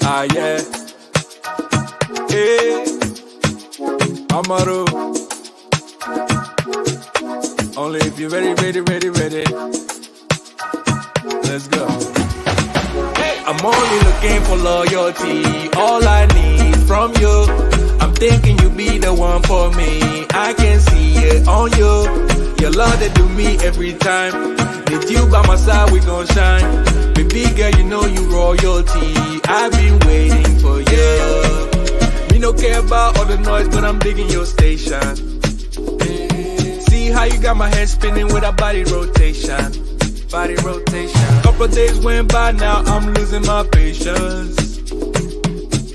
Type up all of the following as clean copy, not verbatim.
Ah, yeah. Hey, Amaru. Only if you're ready. Let's go. I'm only looking for loyalty. All I need from you. I'm thinking you be the one for me. I can see it on you. Your love that do me every time. With you by my side, we gon' shine. Baby girl, you know you royalty. I've been waiting for you. Me no care about all the noise, but I'm digging your station. See how you got my head spinning with a body rotation. Couple days went by, now I'm losing my patience.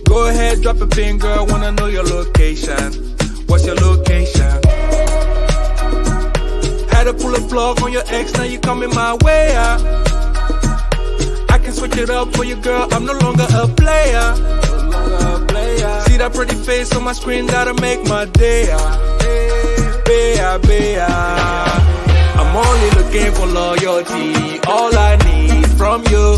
Go ahead, drop a pin, girl, wanna know your location. What's your location? Had to pull a plug on your ex, now you coming my way out. I can switch it up for you, girl, I'm no longer a player. See that pretty face on my screen, that'll make my day. Bea. I'm only looking for loyalty. All I need from you.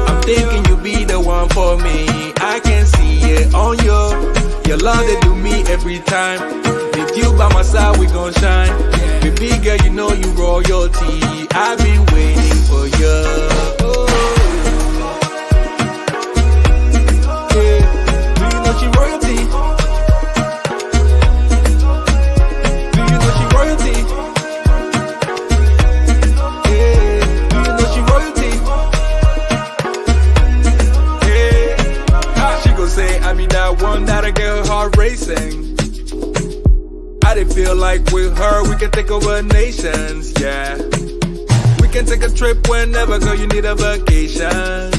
I'm thinking you be the one for me. I can see it on you. Your love that do me every time. With you by my side, we gon' shine. Baby girl, you know you royalty. I've been waiting for you. Yeah. Do you know she royalty? Do you know she royalty? I be that one that'll get her heart racing. I did feel like with her we can take over nations, yeah. We can take a trip whenever, girl, you need a vacation.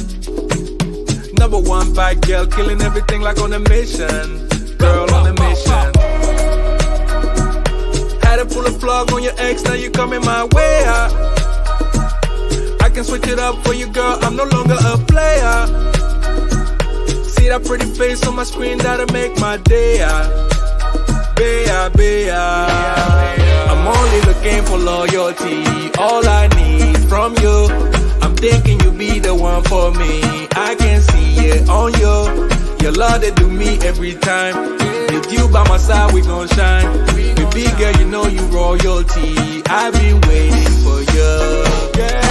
Number one bad girl, killing everything like on a mission. Girl on a mission. Had to pull a plug on your ex, now you coming my way out. I can switch it up for you, girl, I'm no longer a player. See that pretty face on my screen, that'll make my day. Bea. I'm only looking for loyalty. All I need from you. I'm thinking you be the one for me. I can see it on you. Your love that do me every time. With you by my side, we gon' shine. Baby girl, you know you royalty. I've been waiting for you. Yeah.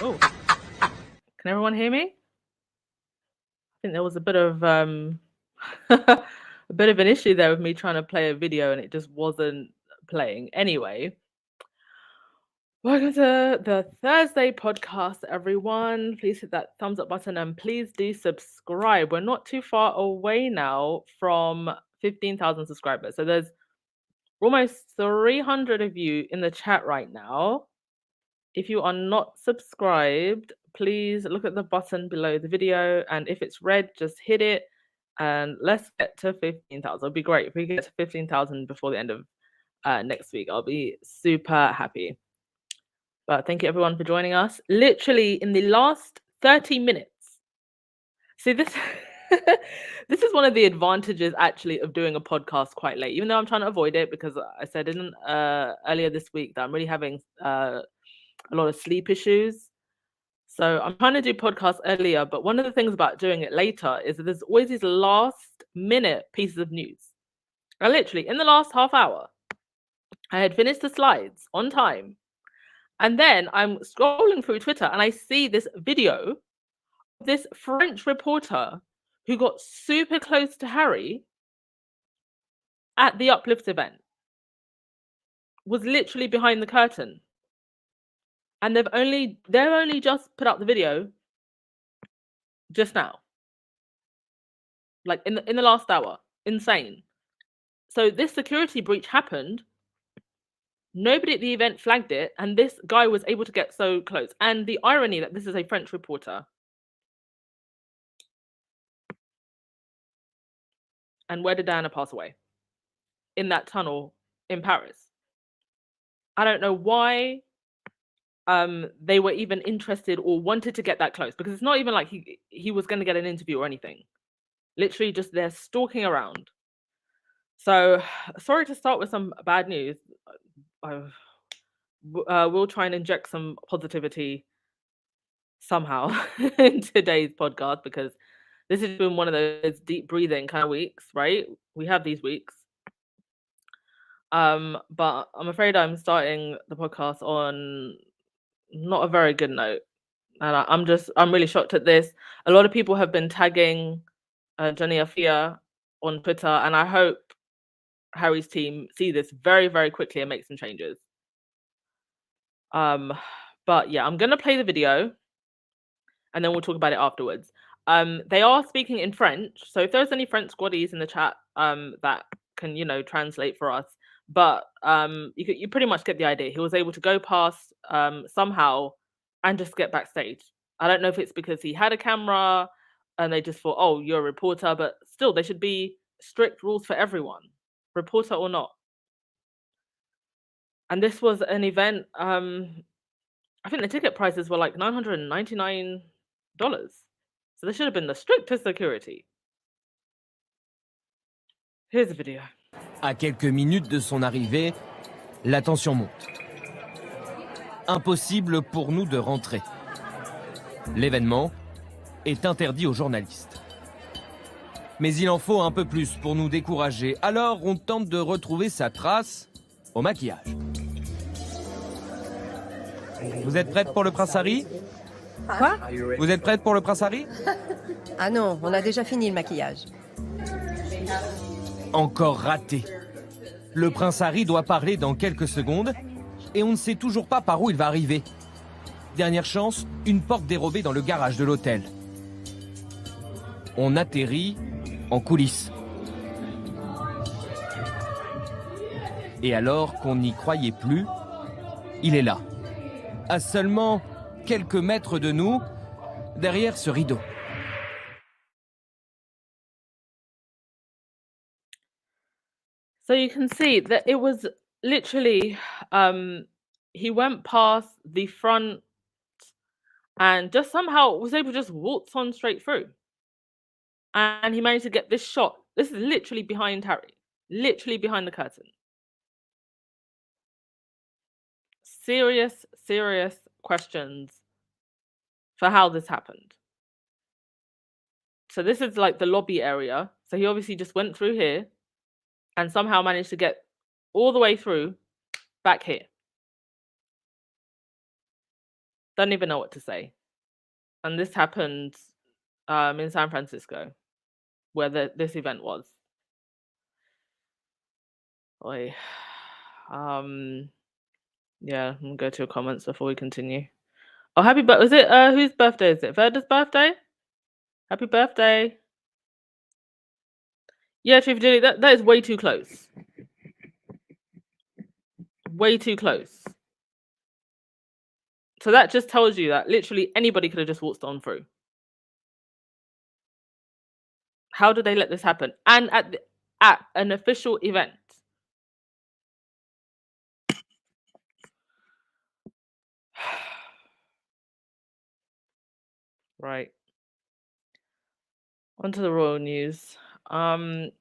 Oh, can everyone hear me? I think there was a bit of a bit of an issue there with me trying to play a video and it just wasn't playing. Anyway, welcome to the Thursday podcast, everyone. Please hit that thumbs up button and please do subscribe. We're not too far away now from 15,000 subscribers. So there's almost 300 of you in the chat right now. If you are not subscribed, please look at the button below the video, and if it's red, just hit it, and let's get to 15,000. It'll be great if we get to 15,000 before the end of next week. I'll be super happy. But thank you everyone for joining us. Literally in the last 30 minutes. See, this this is one of the advantages actually of doing a podcast quite late, even though I'm trying to avoid it because I said earlier this week that I'm really having a lot of sleep issues. So I'm trying to do podcasts earlier, but one of the things about doing it later is that there's always these last minute pieces of news. And literally in the last half hour, I had finished the slides on time. And then I'm scrolling through Twitter and I see this video of this French reporter who got super close to Harry at the Uplifts event was literally behind the curtain. And they've only just put up the video just now. Like in the last hour. Insane. So this security breach happened. Nobody at the event flagged it, and this guy was able to get so close. And the irony that this is a French reporter. And where did Diana pass away? In that tunnel in Paris. I don't know why they were even interested or wanted to get that close, because it's not even like he was going to get an interview or anything. Literally just they're stalking around. So sorry to start with some bad news. We'll try and inject some positivity somehow in today's podcast, because this has been one of those deep breathing kind of weeks, right? We have these weeks. But I'm afraid I'm starting the podcast on not a very good note. And I'm really shocked at this. A lot of people have been tagging Johnny Afia on Twitter, and I hope Harry's team see this very, very quickly and make some changes. But yeah, I'm gonna play the video and then we'll talk about it afterwards. They are speaking in French, so if there's any French squaddies in the chat that can, translate for us. But you pretty much get the idea. He was able to go past somehow and just get backstage. I don't know if it's because he had a camera and they just thought, oh, you're a reporter, but still, there should be strict rules for everyone, reporter or not. And this was an event. I think the ticket prices were like $999. So there should have been the strictest security. Here's the video. À quelques minutes de son arrivée, la tension monte. Impossible pour nous de rentrer. L'événement est interdit aux journalistes. Mais il en faut un peu plus pour nous décourager. Alors on tente de retrouver sa trace au maquillage. Vous êtes prête pour le prince Harry? Quoi? Vous êtes prête pour le prince Harry? Ah non, on a déjà fini le maquillage. Encore raté. Le prince Harry doit parler dans quelques secondes et on ne sait toujours pas par où il va arriver. Dernière chance, une porte dérobée dans le garage de l'hôtel. On atterrit en coulisses. Et alors qu'on n'y croyait plus, il est là. À seulement quelques mètres de nous, derrière ce rideau. So you can see that it was literally, he went past the front and just somehow was able to just waltz on straight through. And he managed to get this shot. This is literally behind Harry, literally behind the curtain. Serious questions for how this happened. So this is like the lobby area. So he obviously just went through here and somehow managed to get all the way through back here. Don't even know what to say. And this happened in San Francisco, where this event was. Oy. Yeah, I'm gonna go to your comments before we continue. Oh, happy birthday! Was it whose birthday is it? Verda's birthday? Happy birthday! Yeah, Chief Dilly, that is way too close. Way too close. So that just tells you that literally anybody could have just waltzed on through. How did they let this happen? And at an official event. Right. On to the royal news. Okay,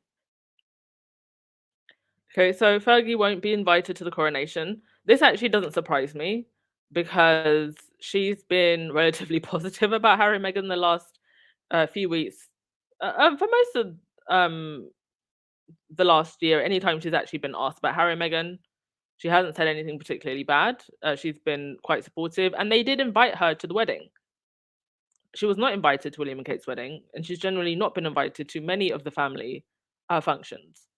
so Fergie won't be invited to the coronation. This actually doesn't surprise me because she's been relatively positive about Harry and Meghan the last few weeks. For most of the last year, anytime she's actually been asked about Harry and Meghan, she hasn't said anything particularly bad. She's been quite supportive, and they did invite her to the wedding. She was not invited to William and Kate's wedding, and she's generally not been invited to many of the family functions.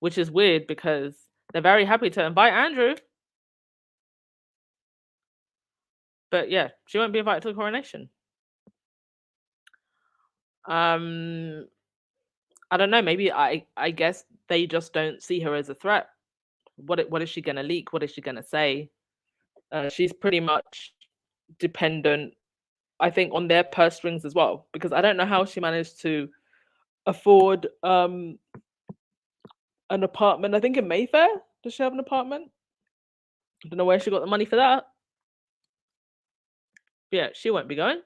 which is weird because they're very happy to invite Andrew. But yeah, she won't be invited to the coronation. I don't know. Maybe I guess they just don't see her as a threat. What is she gonna leak? What is she gonna say? She's pretty much dependent, I think, on their purse strings as well, because I don't know how she managed to afford an apartment. I think in Mayfair. Does she have an apartment? I don't know where she got the money for that. Yeah, she won't be going.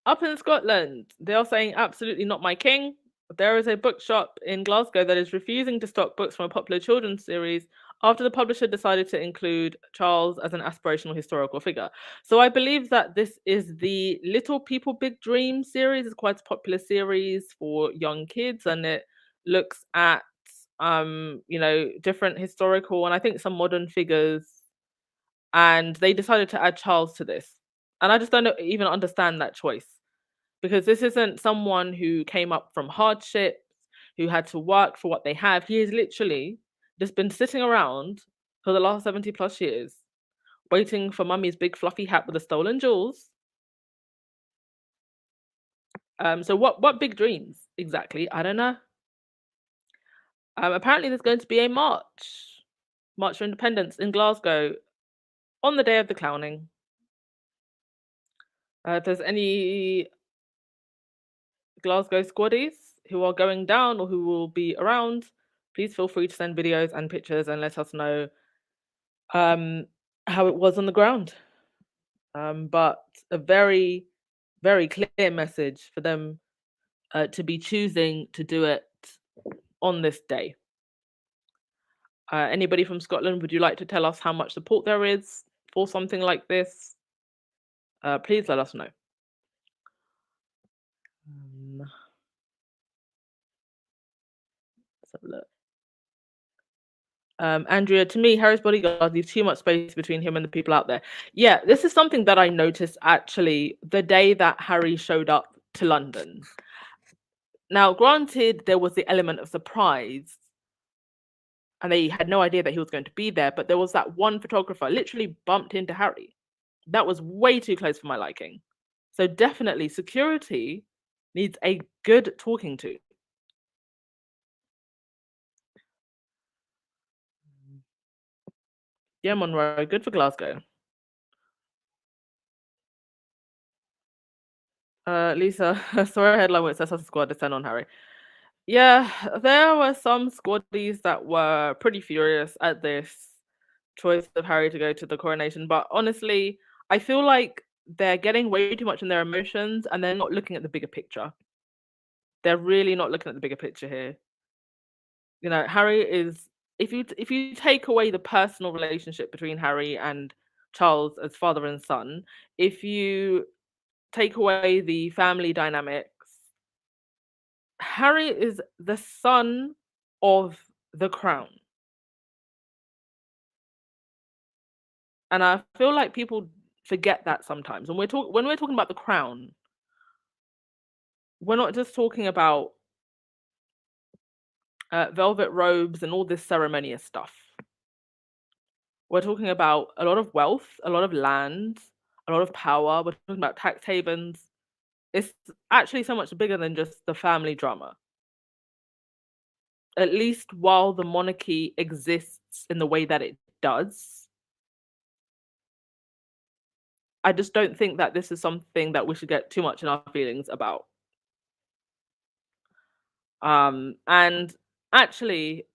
Up in Scotland, they are saying absolutely not my king. There is a bookshop in Glasgow that is refusing to stock books from a popular children's series after the publisher decided to include Charles as an aspirational historical figure. So I believe that this is the Little People Big Dream series. It's quite a popular series for young kids, and it looks at different historical and I think some modern figures, and they decided to add Charles to this. And I just don't even understand that choice, because this isn't someone who came up from hardships, who had to work for what they have. He has literally just been sitting around for the last 70 plus years, waiting for mummy's big fluffy hat with the stolen jewels. So what big dreams exactly? I don't know. Apparently there's going to be a march for independence in Glasgow on the day of the clowning. If there's any Glasgow squaddies who are going down or who will be around, please feel free to send videos and pictures and let us know how it was on the ground. But a very, very clear message for them to be choosing to do it on this day. Anybody from Scotland, would you like to tell us how much support there is for something like this? Please let us know. Let's have a look. Andrea, to me, Harry's bodyguard leaves too much space between him and the people out there. Yeah, this is something that I noticed actually the day that Harry showed up to London. Now, granted, there was the element of surprise, and they had no idea that he was going to be there, but there was that one photographer literally bumped into Harry. That was way too close for my liking. So definitely security needs a good talking to. Yeah, Monroe, good for Glasgow. Lisa, sorry, headline where it says has a squad descend on Harry. Yeah, there were some squaddies that were pretty furious at this choice of Harry to go to the coronation, but honestly, I feel like they're getting way too much in their emotions and they're not looking at the bigger picture. They're really not looking at the bigger picture here. You know, Harry is, if you take away the personal relationship between Harry and Charles as father and son, if you take away the family dynamics, Harry is the son of the crown. And I feel like people forget that sometimes. When we're talking about the crown, we're not just talking about velvet robes and all this ceremonious stuff. We're talking about a lot of wealth, a lot of land, a lot of power. We're talking about tax havens. It's actually so much bigger than just the family drama. At least while the monarchy exists in the way that it does, I just don't think that this is something that we should get too much in our feelings about. And actually,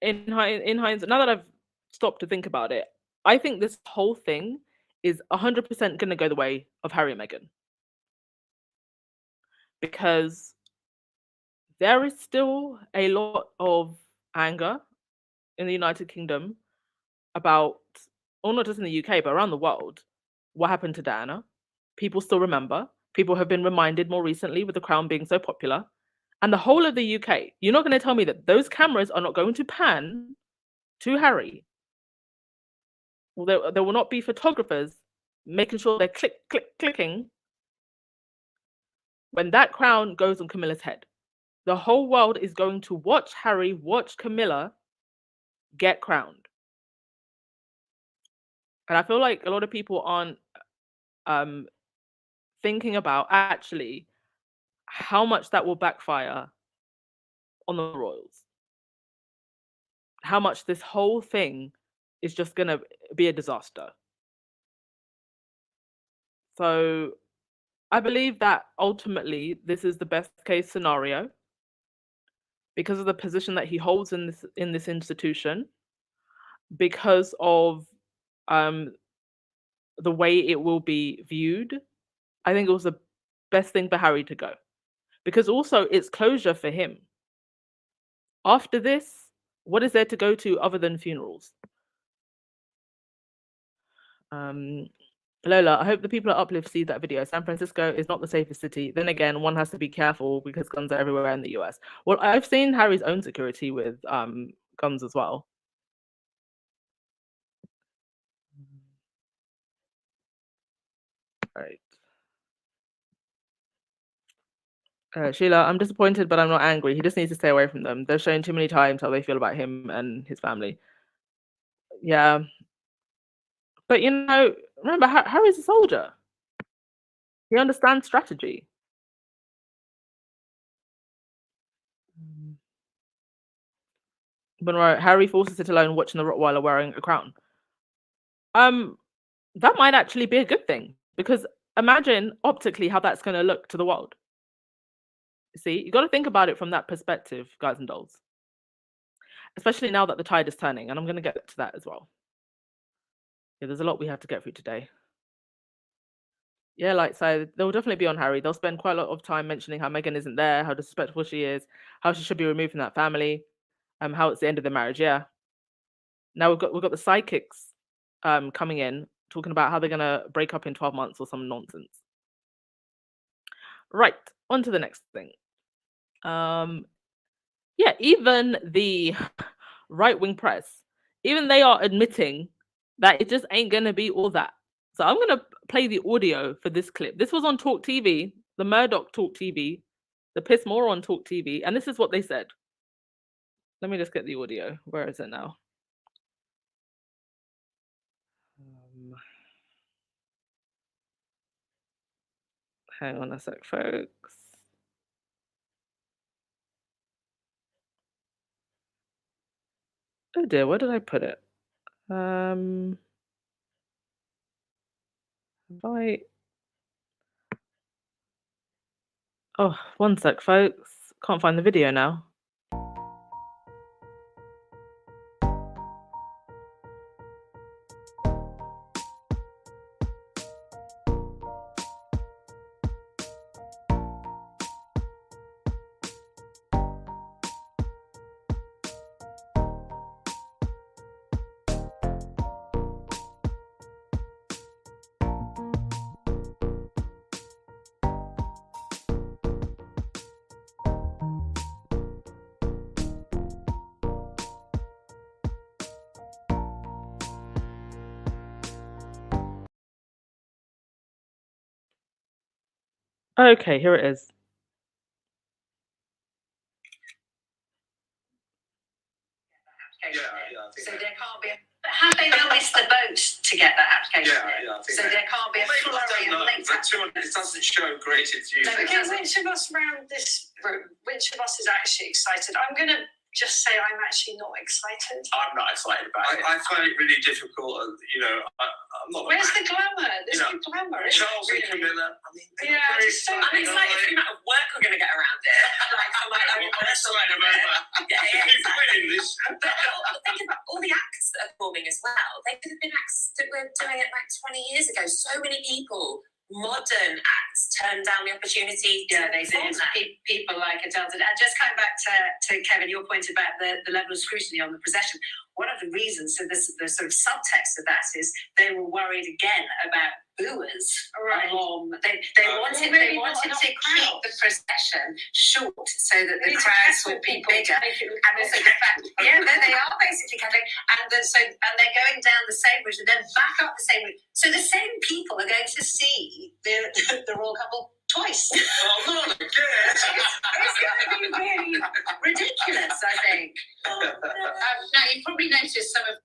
in hindsight, now that I've stopped to think about it, I think this whole thing is 100% going to go the way of Harry and Meghan, because there is still a lot of anger in the United Kingdom about, or not just in the UK, but around the world, what happened to Diana. People still remember. People have been reminded more recently with the Crown being so popular. And the whole of the UK, you're not going to tell me that those cameras are not going to pan to Harry. Well, there will not be photographers making sure they're clicking when that crown goes on Camilla's head. The whole world is going to watch Harry, watch Camilla get crowned. And I feel like a lot of people aren't thinking about actually how much that will backfire on the royals. How much this whole thing is just going to be a disaster. So I believe that ultimately this is the best case scenario because of the position that he holds in this institution, because of the way it will be viewed. I think it was the best thing for Harry to go, because also it's closure for him. After this, what is there to go to other than funerals? Lola, I hope the people at Uplift see that video. San Francisco is not the safest city. Then again, one has to be careful because guns are everywhere in the US. Well, I've seen Harry's own security with guns as well. Right. Sheila, I'm disappointed, but I'm not angry. He just needs to stay away from them. They're showing too many times how they feel about him and his family. Yeah. But, remember, Harry's a soldier. He understands strategy. But Harry forced to sit alone watching the Rottweiler wearing a crown. That might actually be a good thing, because imagine optically how that's going to look to the world. See, you got to think about it from that perspective, guys and dolls. Especially now that the tide is turning, and I'm going to get to that as well. Yeah, there's a lot we have to get through today. Yeah, so they'll definitely be on Harry. They'll spend quite a lot of time mentioning how Meghan isn't there, how disrespectful she is, how she should be removed from that family, how it's the end of the marriage. Yeah. Now we've got the psychics coming in, talking about how they're gonna break up in 12 months or some nonsense. Right, on to the next thing. Yeah, even the right-wing press, even they are admitting that it just ain't gonna be all that. So I'm gonna play the audio for this clip. This was on Talk TV, the Murdoch Talk TV, the Piss Moron Talk TV, and this is what they said. Let me just get the audio. Where is it now? Hang on a sec, folks. Oh dear, where did I put it? Oh, one sec, folks. Can't find the video now. Okay, here it is. So there can't be. Have they now missed the boat to get that application in? So there can't be a flurry of late. It doesn't show great enthusiasm. Okay, which of us around this room, which of us is actually excited? I'm going to just say I'm actually not excited. I'm not excited about it. I find it really difficult. I'm not. Where's the glamour? There's no glamour. Charles and Camilla. I mean, I'm excited for the amount of work we're going to get around it. I'm excited about that. But think about all the acts that are performing as well. They could have been acts that were doing it like 20 years ago. So many people, modern acts, turned down the opportunity. Yeah, they did. People like Adele did. And just coming back to Kevin, your point about the level of scrutiny on the procession. One of the reasons, so the sort of subtext of that is they were worried again about booers along. They wanted to keep the procession short so that the crowds would be bigger, and also the fact, they are basically Catholic, and they're going down the same route and then back up the same route. So the same people are going to see the royal couple Twice. Oh, not again. It's going to be really ridiculous, I think. Now, you probably noticed some of.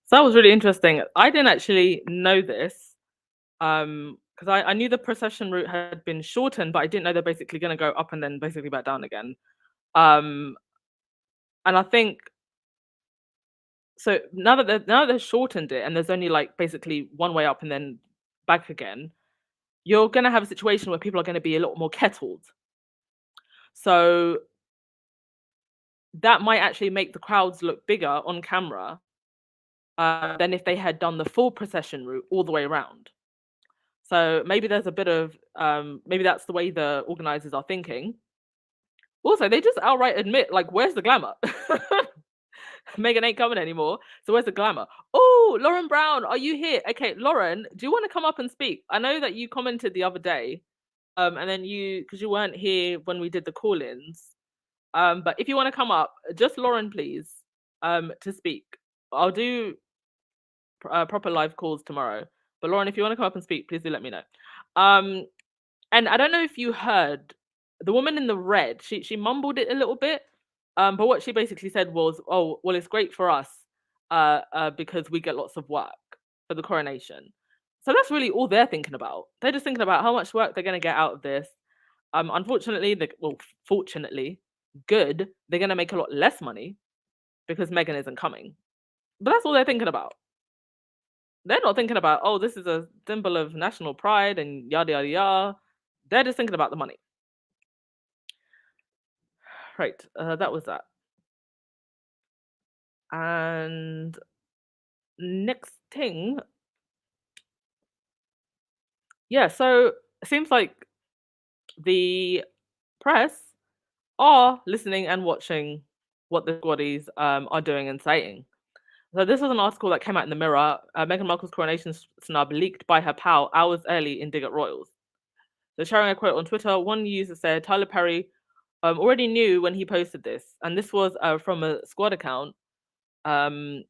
So that was really interesting. I didn't actually know this, because I knew the procession route had been shortened, but I didn't know they're basically going to go up and then basically back down again. And I think so now that they've shortened it and there's only like basically one way up and then back again, you're going to have a situation where people are going to be a lot more kettled. So that might actually make the crowds look bigger on camera than if they had done the full procession route all the way around. So maybe there's a bit of maybe that's the way the organizers are thinking. Also, they just outright admit, like, where's the glamour? Meghan ain't coming anymore. So where's the glamour? Oh, Lauren Brown, are you here? Okay, Lauren, do you want to come up and speak? I know that you commented the other day, and then because you weren't here when we did the call-ins. But if you want to come up, just Lauren, please, to speak. I'll do proper live calls tomorrow. But Lauren, if you want to come up and speak, please do let me know. And I don't know if you heard the woman in the red. She mumbled it a little bit, but what she basically said was, "Oh, well, it's great for us, because we get lots of work for the coronation." So that's really all they're thinking about. They're just thinking about how much work they're going to get out of this. Unfortunately, fortunately, good, they're going to make a lot less money because Meghan isn't coming. But that's all they're thinking about. They're not thinking about, oh, this is a symbol of national pride and yada yada yada. They're just thinking about the money. Right, that was that. And next thing, yeah, so it seems like the press are listening and watching what the squaddies are doing and saying. So this was an article that came out in the Mirror. Meghan Markle's coronation snub leaked by her pal hours early in dig at royals. So sharing a quote on Twitter, one user said Tyler Perry already knew when he posted this, and this was from a squad account showing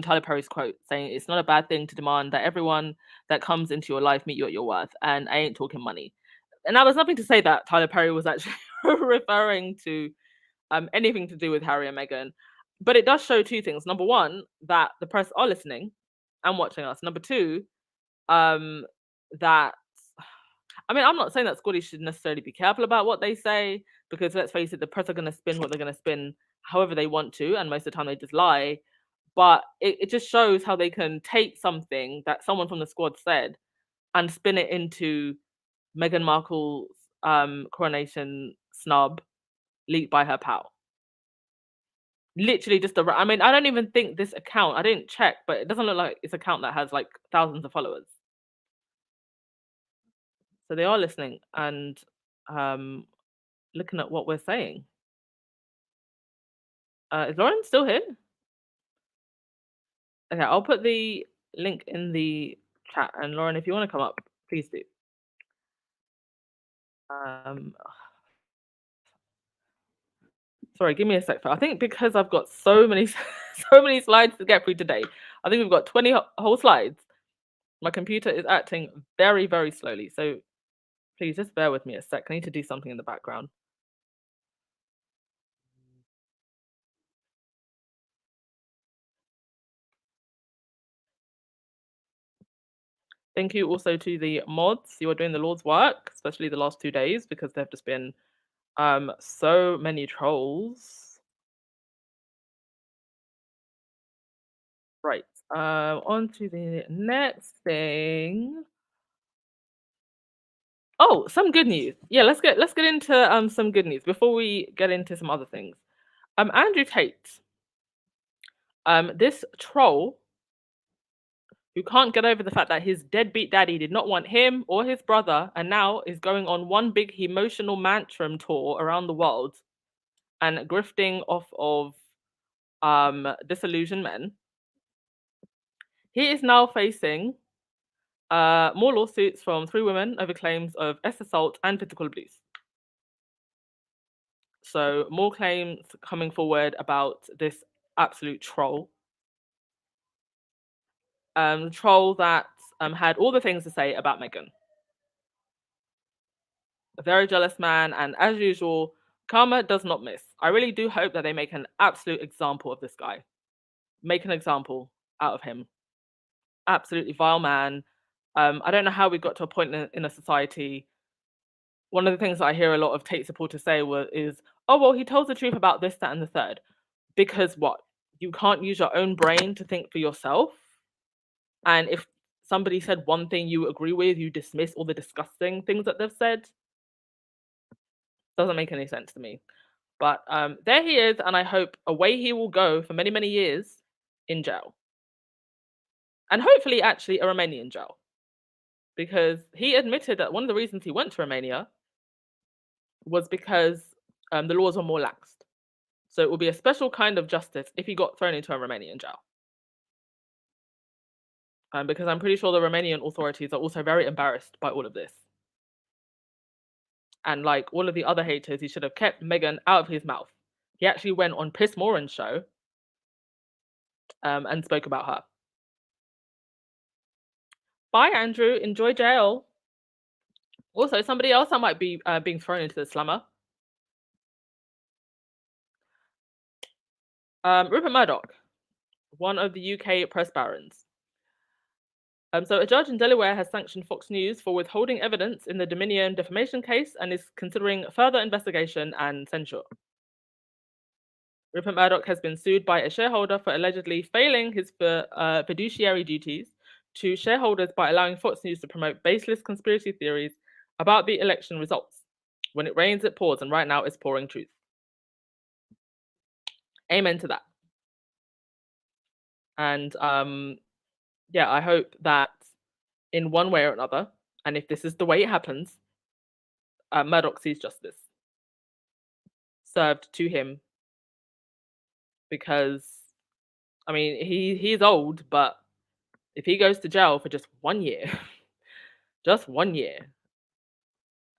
Tyler Perry's quote, saying it's not a bad thing to demand that everyone that comes into your life meet you at your worth, and I ain't talking money. And now there's nothing to say that Tyler Perry was actually referring to anything to do with Harry and Meghan, but it does show two things. Number one, that the press are listening and watching us. Number two, that I mean, I'm not saying that squaddies should necessarily be careful about what they say, because let's face it, the press are going to spin what they're going to spin however they want to, and most of the time they just lie. But it just shows how they can take something that someone from the squad said and spin it into Meghan Markle's coronation snub leaked by her pal. Literally just I mean, I don't even think this account, I didn't check, but it doesn't look like it's an account that has like thousands of followers. So they are listening and looking at what we're saying. Is Lauren still here? Okay, I'll put the link in the chat, and Lauren, if you want to come up, please do. Sorry, give me a sec. I think because I've got so many so many slides to get through today, I think we've got 20 whole slides. My computer is acting very, very slowly, so please just bear with me a sec. I need to do something in the background. Thank you also to the mods. You are doing the Lord's work, especially the last 2 days, because there have just been so many trolls. Right. On to the next thing. Oh, some good news. Yeah, let's get into some good news before we get into some other things. Andrew Tate. This troll who can't get over the fact that his deadbeat daddy did not want him or his brother, and now is going on one big emotional tantrum tour around the world and grifting off of disillusioned men. He is now facing more lawsuits from 3 women over claims of assault and physical abuse. So more claims coming forward about this absolute troll. The troll that had all the things to say about Meghan. a very jealous man, and as usual, karma does not miss. I really do hope that they make an absolute example of this guy. Make an example out of him. Absolutely vile man. I don't know how we got to a point in a society. One of the things that I hear a lot of Tate supporters say is, oh, well, he tells the truth about this, that, and the third. Because what? You can't use your own brain to think for yourself? And if somebody said one thing you agree with, you dismiss all the disgusting things that they've said? Doesn't make any sense to me. But there he is, and I hope away he will go for many, many years in jail. And hopefully, actually, a Romanian jail. Because he admitted that one of the reasons he went to Romania was because the laws were more laxed. So it will be a special kind of justice if he got thrown into a Romanian jail. Because I'm pretty sure the Romanian authorities are also very embarrassed by all of this. And like all of the other haters, he should have kept Meghan out of his mouth. He actually went on Piers Morgan's show and spoke about her. Bye, Andrew. Enjoy jail. Also, somebody else I might be being thrown into the slammer. Rupert Murdoch, one of the UK press barons. So a judge in Delaware has sanctioned Fox News for withholding evidence in the Dominion defamation case and is considering further investigation and censure. Rupert Murdoch has been sued by a shareholder for allegedly failing his fiduciary duties to shareholders by allowing Fox News to promote baseless conspiracy theories about the election results. When it rains, it pours, and right now it's pouring truth. Amen to that. And yeah, I hope that in one way or another, and if this is the way it happens, Murdoch sees justice served to him. Because, I mean, he's old, but if he goes to jail for just 1 year, just 1 year,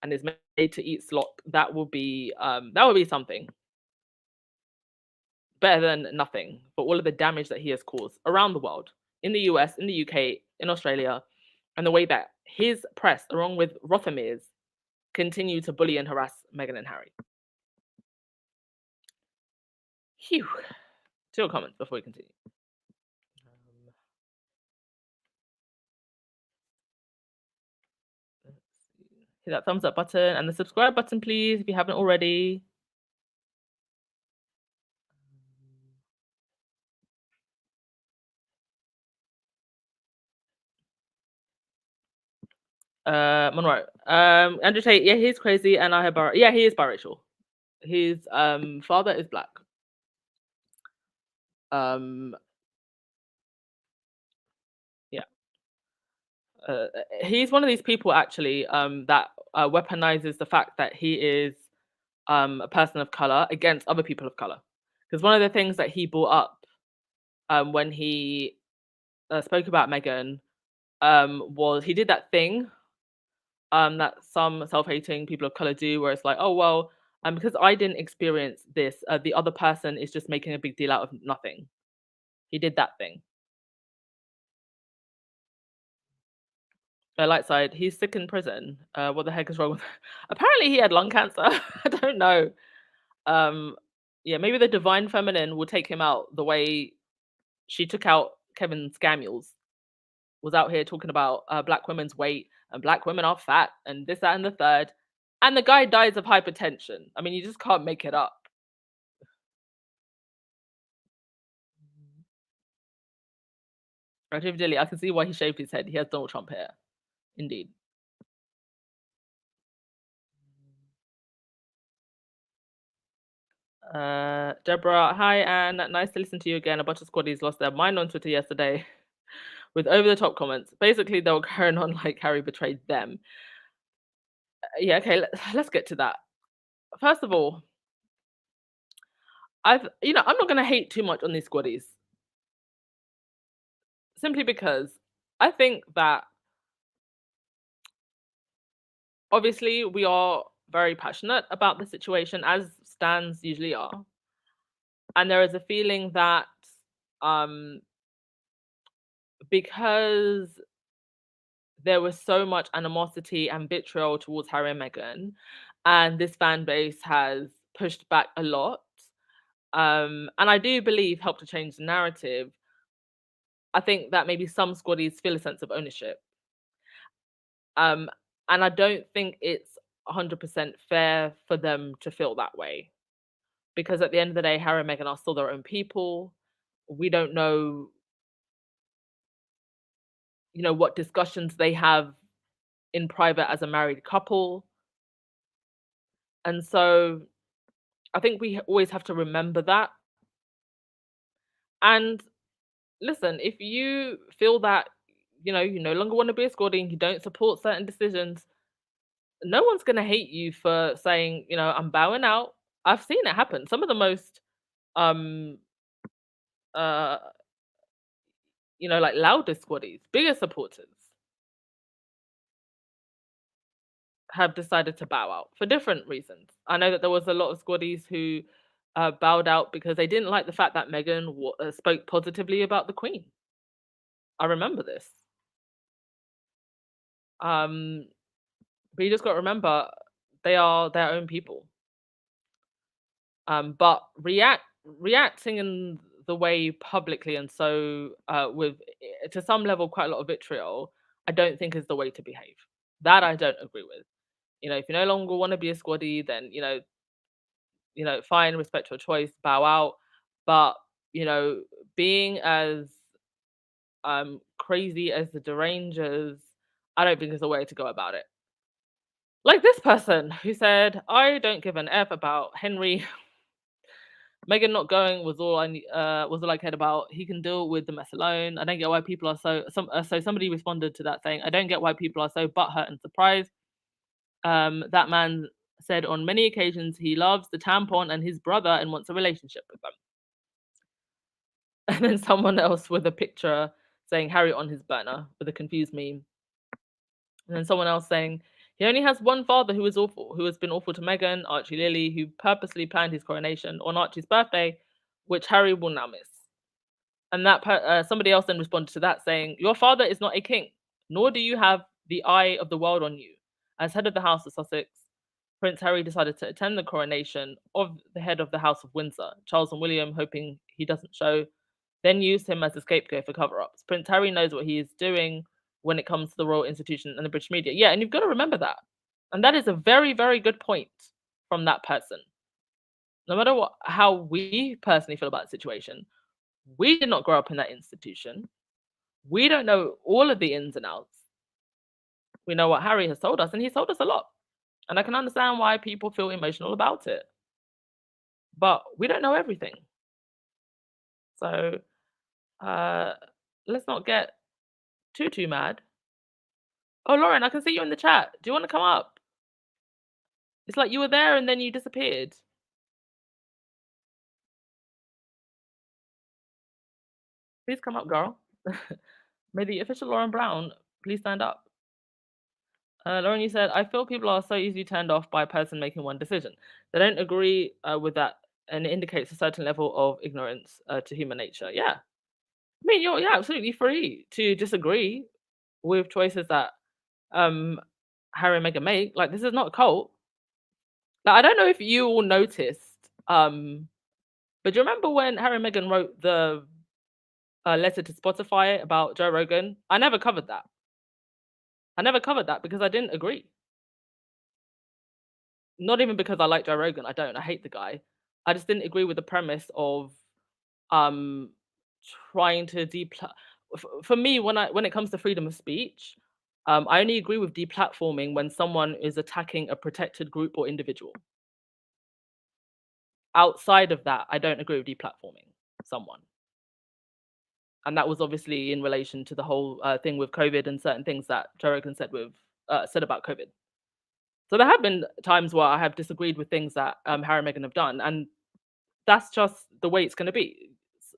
and is made to eat slop, that will be something. Better than nothing for all of the damage that he has caused around the world, in the US, in the UK, in Australia, and the way that his press, along with Rothermere's, continue to bully and harass Meghan and Harry. Phew. 2 comments before we continue. Hit that thumbs up button and the subscribe button, please, if you haven't already. Monroe. Andrew Tate, yeah, he's crazy, and I have yeah, he is biracial. His father is black. Yeah. He's one of these people actually that weaponizes the fact that he is a person of color against other people of color. Because one of the things that he brought up when he spoke about Meghan was he did that thing that some self-hating people of color do, where it's like, oh well, because I didn't experience this, the other person is just making a big deal out of nothing. He did that thing. Light side, he's sick in prison. What the heck is wrong with apparently he had lung cancer. I don't know. Yeah, maybe the divine feminine will take him out the way she took out Kevin Samuels. Was out here talking about black women's weight and black women are fat and this, that, and the third. And the guy dies of hypertension. I mean, you just can't make it up. Rajiv Dilly, I can see why he shaved his head. He has Donald Trump hair. Indeed. Deborah, hi, Anne. Nice to listen to you again. A bunch of squaddies lost their mind on Twitter yesterday with over-the-top comments. Basically, they were carrying on like Harry betrayed them. Yeah, okay, let's get to that. First of all, I'm not going to hate too much on these squaddies. Simply because I think that obviously we are very passionate about the situation, as stans usually are. And there is a feeling that because there was so much animosity and vitriol towards Harry and Meghan, and this fan base has pushed back a lot. And I do believe helped to change the narrative. I think that maybe some squaddies feel a sense of ownership. Um, and I don't think it's 100% fair for them to feel that way. Because at the end of the day, Harry and Meghan are still their own people. We don't know, what discussions they have in private as a married couple. And so I think we always have to remember that. And listen, if you feel that, you no longer want to be a squaddie and you don't support certain decisions, no one's going to hate you for saying, I'm bowing out. I've seen it happen. Some of the most, um, uh, like loudest squaddies, biggest supporters have decided to bow out for different reasons. I know that there was a lot of squaddies who bowed out because they didn't like the fact that Meghan spoke positively about the Queen. I remember this. But you just got to remember they are their own people. But reacting in the way publicly and so with to some level quite a lot of vitriol, I don't think is the way to behave. That I don't agree with. If you no longer want to be a squaddie, then fine, respect your choice, bow out. But being as crazy as the derangers, I don't think is the way to go about it. Like this person who said, "I don't give an F about Henry. Meghan not going was all I cared about. He can deal with the mess alone. I don't get why people are so somebody responded to that saying, I don't get why people are so butthurt and surprised. That man said on many occasions he loves the tampon and his brother and wants a relationship with them." And then someone else with a picture saying Harry on his burner with a confused meme. And then someone else saying, he only has one father who has been awful to Meghan, Archie Lilly, who purposely planned his coronation on Archie's birthday, which Harry will now miss. And that somebody else then responded to that saying, your father is not a king, nor do you have the eye of the world on you. As head of the House of Sussex, Prince Harry decided to attend the coronation of the head of the House of Windsor. Charles and William, hoping he doesn't show, then used him as a scapegoat for cover-ups. Prince Harry knows what he is doing when it comes to the royal institution and the British media. Yeah, and you've got to remember that. And that is a very, very good point from that person. No matter how we personally feel about the situation, we did not grow up in that institution. We don't know all of the ins and outs. We know what Harry has told us, and he's told us a lot. And I can understand why people feel emotional about it. But we don't know everything. So let's not get too mad. Oh, Lauren, I can see you in the chat. Do you want to come up? It's like you were there and then you disappeared. Please come up, girl. May the official Lauren Brown please stand up. Lauren, you said, I feel people are so easily turned off by a person making one decision. They don't agree with that, and it indicates a certain level of ignorance to human nature. Yeah. I mean, you're absolutely free to disagree with choices that Harry and Meghan make. Like, this is not a cult. Like, I don't know if you all noticed, but do you remember when Harry and Meghan wrote the letter to Spotify about Joe Rogan? I never covered that. Because I didn't agree. Not even because I like Joe Rogan. I don't. I hate the guy. I just didn't agree with the premise of trying to for me, when it comes to freedom of speech, I only agree with deplatforming when someone is attacking a protected group or individual. Outside of that, I don't agree with deplatforming someone. And that was obviously in relation to the whole thing with COVID and certain things that Joe Rogan said about COVID. So there have been times where I have disagreed with things that Harry and Meghan have done, and that's just the way it's going to be.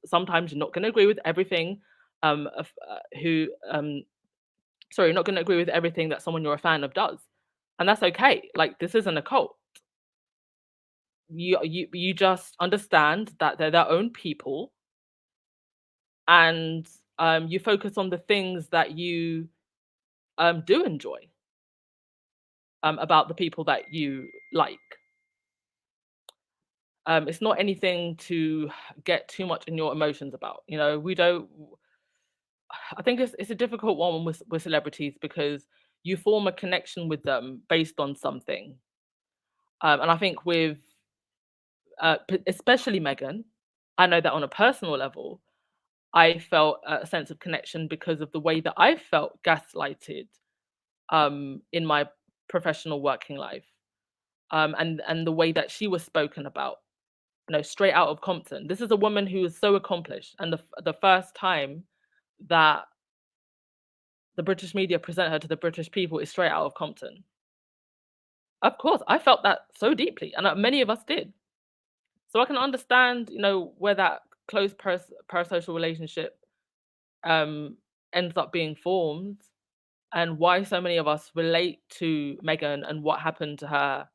Sometimes you're not going to agree with everything you're not going to agree with everything that someone you're a fan of does, and that's okay. Like, this isn't a cult. You just understand that they're their own people, and you focus on the things that you do enjoy about the people that you like. It's not anything to get too much in your emotions about. You know, we don't. I think it's a difficult one with celebrities because you form a connection with them based on something. And I think with especially Meghan, I know that on a personal level, I felt a sense of connection because of the way that I felt gaslighted in my professional working life, and the way that she was spoken about. You know, straight out of Compton. This is a woman who is so accomplished, and the first time that the British media present her to the British people is straight out of Compton. Of course, I felt that so deeply, and many of us did. So I can understand, you know, where that close parasocial relationship um, ends up being formed, and why so many of us relate to Meghan and what happened to her.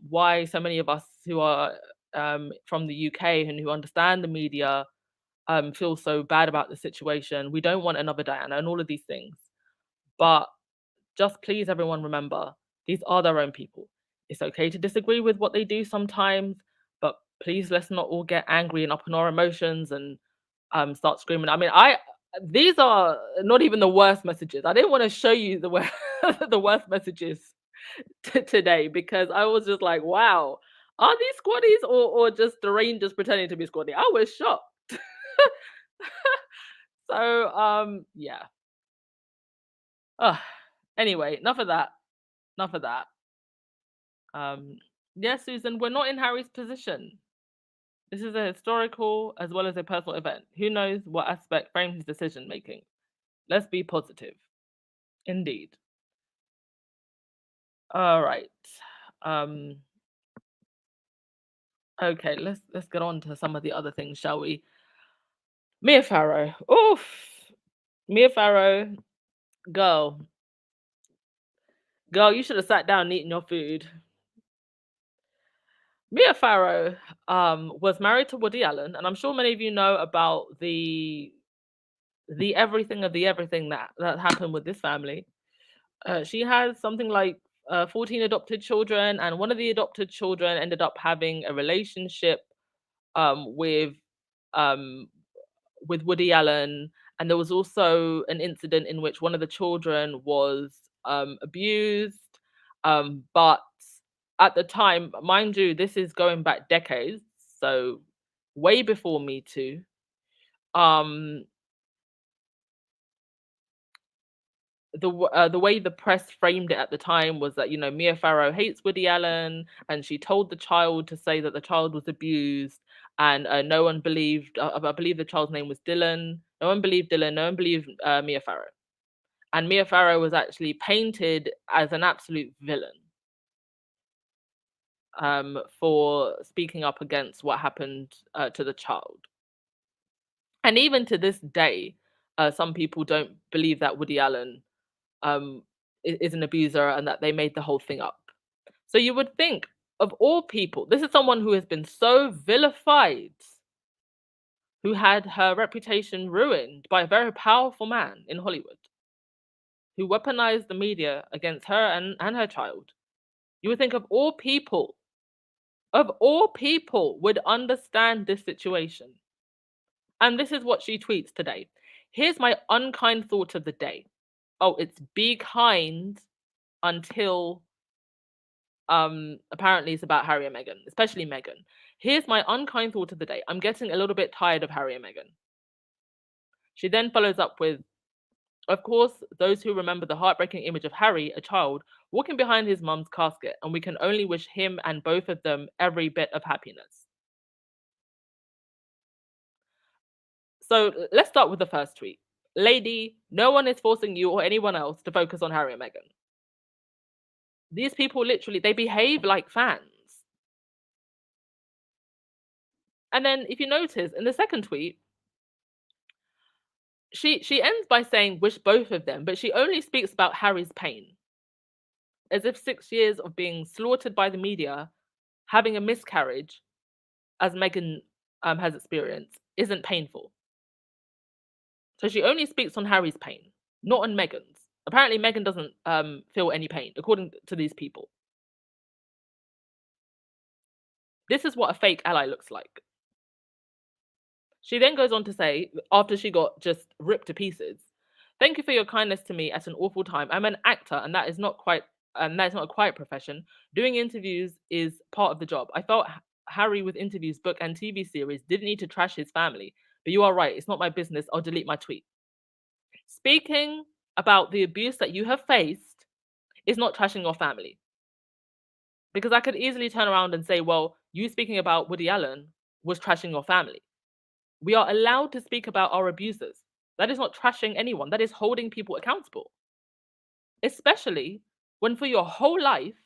Why so many of us who are from the UK and who understand the media feel so bad about the situation. We don't want another Diana and all of these things. But just please, everyone, remember these are their own people. It's okay to disagree with what they do sometimes, but please let's not all get angry and up in our emotions and start screaming. I mean, these are not even the worst messages. I didn't want to show you the the worst messages today because I was just like, wow, are these squaddies or just the Rangers pretending to be squaddy? I was shocked. So yeah. Anyway, enough of that. Enough of that. Yeah, Susan, we're not in Harry's position. This is a historical as well as a personal event. Who knows what aspect frames his decision making? Let's be positive. Indeed. All right. Okay, let's get on to some of the other things, shall we? Mia Farrow. Oof. Mia Farrow, girl. Girl, you should have sat down and eaten your food. Mia Farrow was married to Woody Allen, and I'm sure many of you know about the everything of the everything that happened with this family. She has something like 14 adopted children, and one of the adopted children ended up having a relationship with um, Woody Allen, and there was also an incident in which one of the children was abused. But at the time, mind you, this is going back decades, so way before Me Too. The way the press framed it at the time was that, you know, Mia Farrow hates Woody Allen, and she told the child to say that the child was abused, and no one believed. I believe the child's name was Dylan. No one believed Dylan. No one believed Mia Farrow, and Mia Farrow was actually painted as an absolute villain for speaking up against what happened to the child. And even to this day, some people don't believe that Woody Allen is an abuser and that they made the whole thing up. So you would think, of all people, this is someone who has been so vilified, who had her reputation ruined by a very powerful man in Hollywood, who weaponized the media against her and her child. You would think of all people, would understand this situation. And this is what she tweets today. Here's my unkind thought of the day. Oh, it's be kind until apparently it's about Harry and Meghan, especially Meghan. Here's my unkind thought of the day. I'm getting a little bit tired of Harry and Meghan. She then follows up with, of course, those who remember the heartbreaking image of Harry, a child, walking behind his mum's casket, and we can only wish him and both of them every bit of happiness. So let's start with the first tweet. Lady, no one is forcing you or anyone else to focus on Harry and Meghan. These people literally, they behave like fans. And then if you notice in the second tweet, she ends by saying wish both of them, but she only speaks about Harry's pain. As if 6 years of being slaughtered by the media, having a miscarriage, as Meghan has experienced, isn't painful. So she only speaks on Harry's pain, not on Meghan's. Apparently, Meghan doesn't feel any pain, according to these people. This is what a fake ally looks like. She then goes on to say, after she got just ripped to pieces, "Thank you for your kindness to me at an awful time. I'm an actor, and that is not a quiet profession. Doing interviews is part of the job. I felt Harry with interviews, book, and TV series didn't need to trash his family. But you are right. It's not my business. I'll delete my tweet." Speaking about the abuse that you have faced is not trashing your family. Because I could easily turn around and say, well, you speaking about Woody Allen was trashing your family. We are allowed to speak about our abusers. That is not trashing anyone. That is holding people accountable. Especially when for your whole life,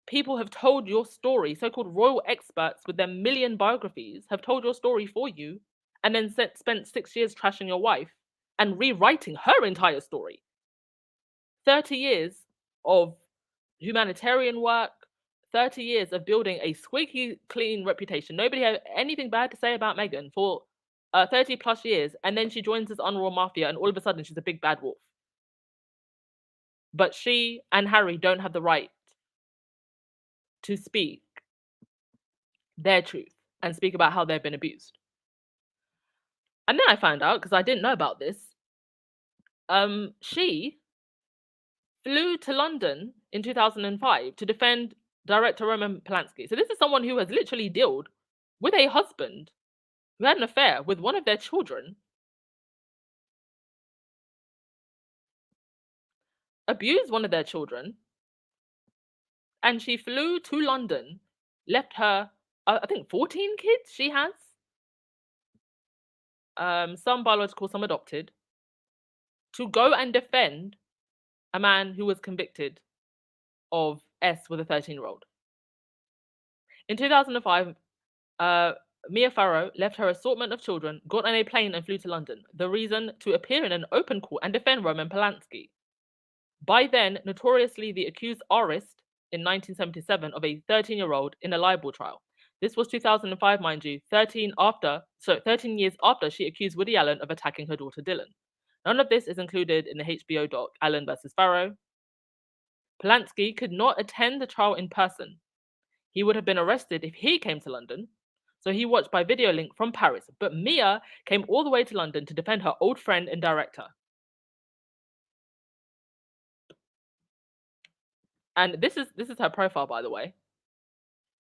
people have told your story, so-called royal experts with their million biographies have told your story for you, and then spent 6 years trashing your wife and rewriting her entire story. 30 years of humanitarian work, 30 years of building a squeaky clean reputation. Nobody had anything bad to say about Meghan for 30 plus years, and then she joins this unroyal mafia, and all of a sudden she's a big bad wolf. But she and Harry don't have the right to speak their truth and speak about how they've been abused. And then I found out, because I didn't know about this, she flew to London in 2005 to defend director Roman Polanski. So this is someone who has literally dealt with a husband who had an affair with one of their children, abused one of their children, and she flew to London, left her, I think 14 kids she has, some biological, some adopted, to go and defend a man who was convicted of S with a 13-year-old. In 2005, Mia Farrow left her assortment of children, got on a plane and flew to London. The reason? To appear in an open court and defend Roman Polanski. By then, notoriously the accused arrest in 1977 of a 13-year-old in a libel trial. This was 2005, mind you, 13 years after she accused Woody Allen of attacking her daughter Dylan. None of this is included in the HBO doc Allen vs. Farrow. Polanski could not attend the trial in person. He would have been arrested if he came to London, so he watched by video link from Paris. But Mia came all the way to London to defend her old friend and director. And this is her profile, by the way.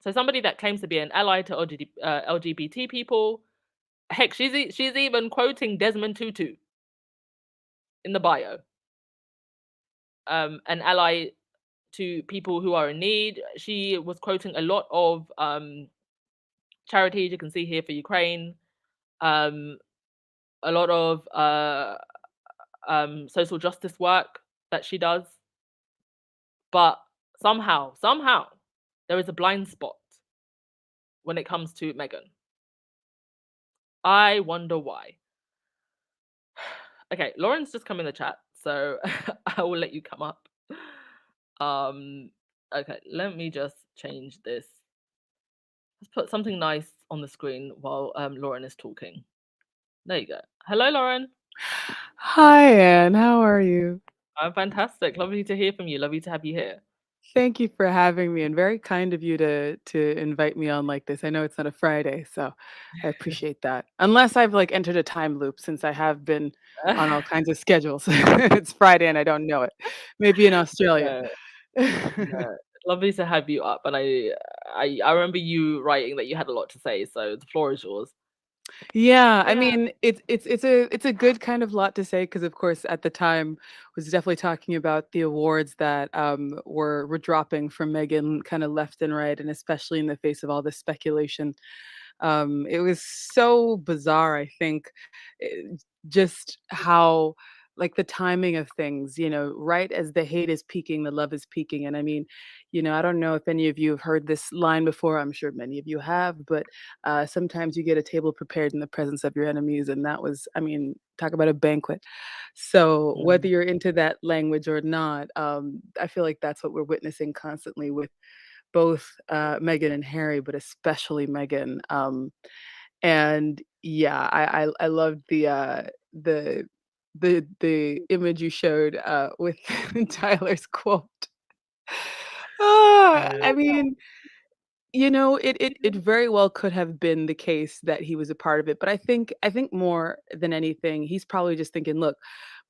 So somebody that claims to be an ally to LGBT people. Heck, she's even quoting Desmond Tutu in the bio. An ally to people who are in need. She was quoting a lot of charities you can see here for Ukraine. A lot of social justice work that she does. But somehow, there is a blind spot when it comes to Meghan. I wonder why. Okay, Lauren's just come in the chat, so I will let you come up. Okay, let me just change this. Let's put something nice on the screen while Lauren is talking. There you go. Hello, Lauren. Hi, Anne. How are you? I'm fantastic. Lovely to hear from you. Lovely to have you here. Thank you for having me, and very kind of you to invite me on like this. I know it's not a Friday, so I appreciate that. Unless I've like entered a time loop, since I have been on all kinds of schedules. It's Friday and I don't know it. Maybe in Australia. No. Lovely to have you up, and I remember you writing that you had a lot to say, so the floor is yours. Yeah, I Yeah. mean, it's a good kind of lot to say because, of course, at the time was definitely talking about the awards that were dropping from Meghan kind of left and right, and especially in the face of all this speculation. It was so bizarre, I think, just how like the timing of things, right as the hate is peaking, the love is peaking. And I mean, I don't know if any of you have heard this line before. I'm sure many of you have, but sometimes you get a table prepared in the presence of your enemies. And that was, I mean, talk about a banquet. So whether you're into that language or not, I feel like that's what we're witnessing constantly with both Meghan and Harry, but especially Meghan. And yeah, I loved the the image you showed with Tyler's quote. Yeah. I mean, it very well could have been the case that he was a part of it, but I think more than anything, he's probably just thinking, "Look,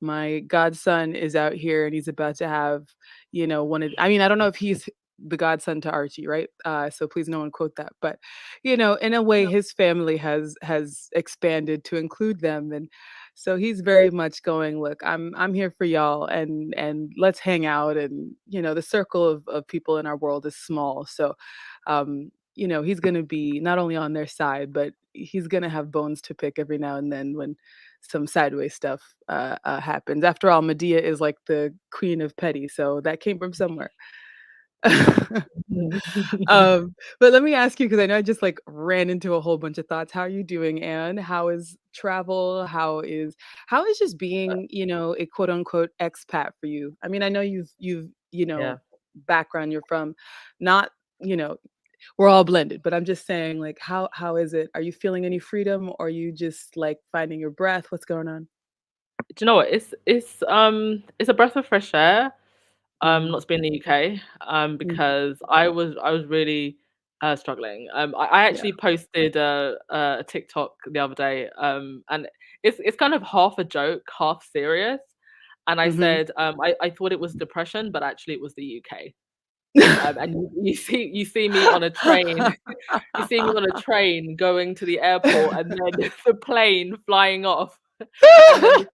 my godson is out here and he's about to have, one of." I mean, I don't know if he's the godson to Archie, right? So please no one quote that, but in a way, his family has expanded to include them, and so he's very much going, "Look, I'm here for y'all, and let's hang out." And the circle of people in our world is small, so he's going to be not only on their side, but he's going to have bones to pick every now and then when some sideways stuff happens. After all, Medea is like the queen of petty, so that came from somewhere. But let me ask you, because I know I just like ran into a whole bunch of thoughts. How are you doing, Anne? How is travel? How is just being, a quote unquote expat for you? I mean, I know you've Yeah. background you're from, not you know we're all blended, but I'm just saying, like, how is it? Are you feeling any freedom, or are you just like finding your breath? What's going on? Do you know what? It's a breath of fresh air. Mm, Not to be in the UK, mhm. because I was really struggling. I Yeah. actually posted a TikTok the other day, and it's kind of half a joke, half serious. And I Mhm. said, I thought it was depression, but actually it was the UK. And you see me on a train, you see me on a train going to the airport, and then the plane flying off, and then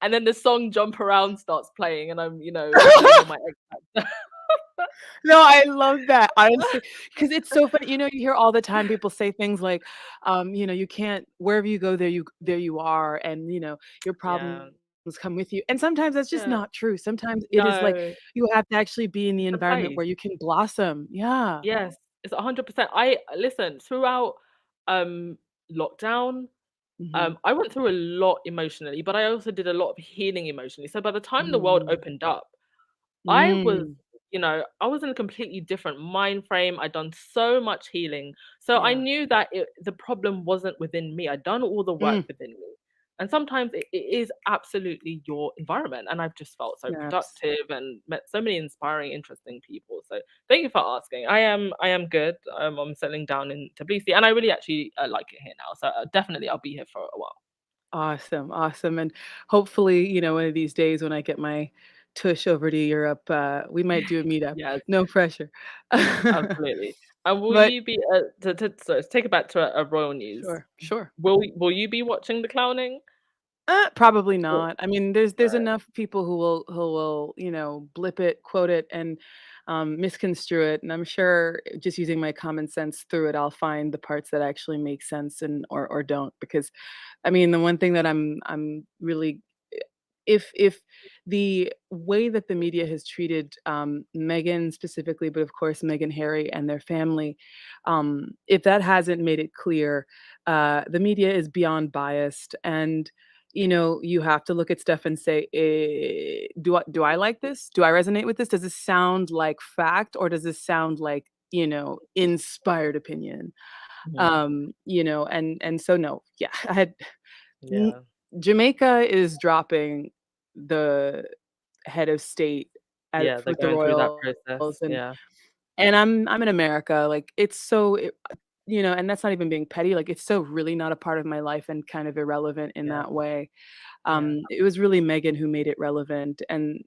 and then the song "Jump Around" starts playing, and I'm, telling all my ex. No, I love that, honestly, because it's so funny. You hear all the time people say things like, you can't wherever you go, there you are, and your problems Yeah, come with you. And sometimes that's just yeah. not true. Sometimes it is like No, you have to actually be in the it's a environment phase. where you can blossom. Yeah. Yes, it's 100%. I listen, throughout um lockdown, Mhm. I went through a lot emotionally, but I also did a lot of healing emotionally. So by the time the world Mm. opened up, I was, Mm. I was in a completely different mind frame. I'd done so much healing. So I Yeah. knew that the problem wasn't within me. I'd done all the work Mm. within me. And sometimes it is absolutely your environment. And I've just felt so Snaps. productive and met so many inspiring, interesting people. So thank you for asking. I am good. I'm settling down in Tbilisi, and I really actually like it here now. So definitely I'll be here for a while. Awesome, awesome, and hopefully, one of these days when I get my tush over to Europe, we might do a meetup. Yes, No pressure. absolutely. And will But you be so take it back to royal news? sure, sure. Will you be watching The Clowning? Probably Or not. I mean, there's right, enough people who will, blip it, quote it, and misconstrue it. And I'm sure just using my common sense through it, I'll find the parts that actually make sense and or don't. Because, I mean, the one thing that I'm really, if the way that the media has treated Meghan specifically, but of course Meghan Harry and their family, if that hasn't made it clear, the media is beyond biased, and you have to look at stuff and say, do I like this? Do I resonate with this? Does this sound like fact, or does this sound like inspired opinion? mhm, And so no, yeah, I had n- yeah, Jamaica is dropping the head of state yeah, they're with the going through that royals, process, and yeah, I'm in America. Like it's so and that's not even being petty. Like it's so really not a part of my life and kind of irrelevant in yeah, that way. yeah, It was really Megan who made it relevant, and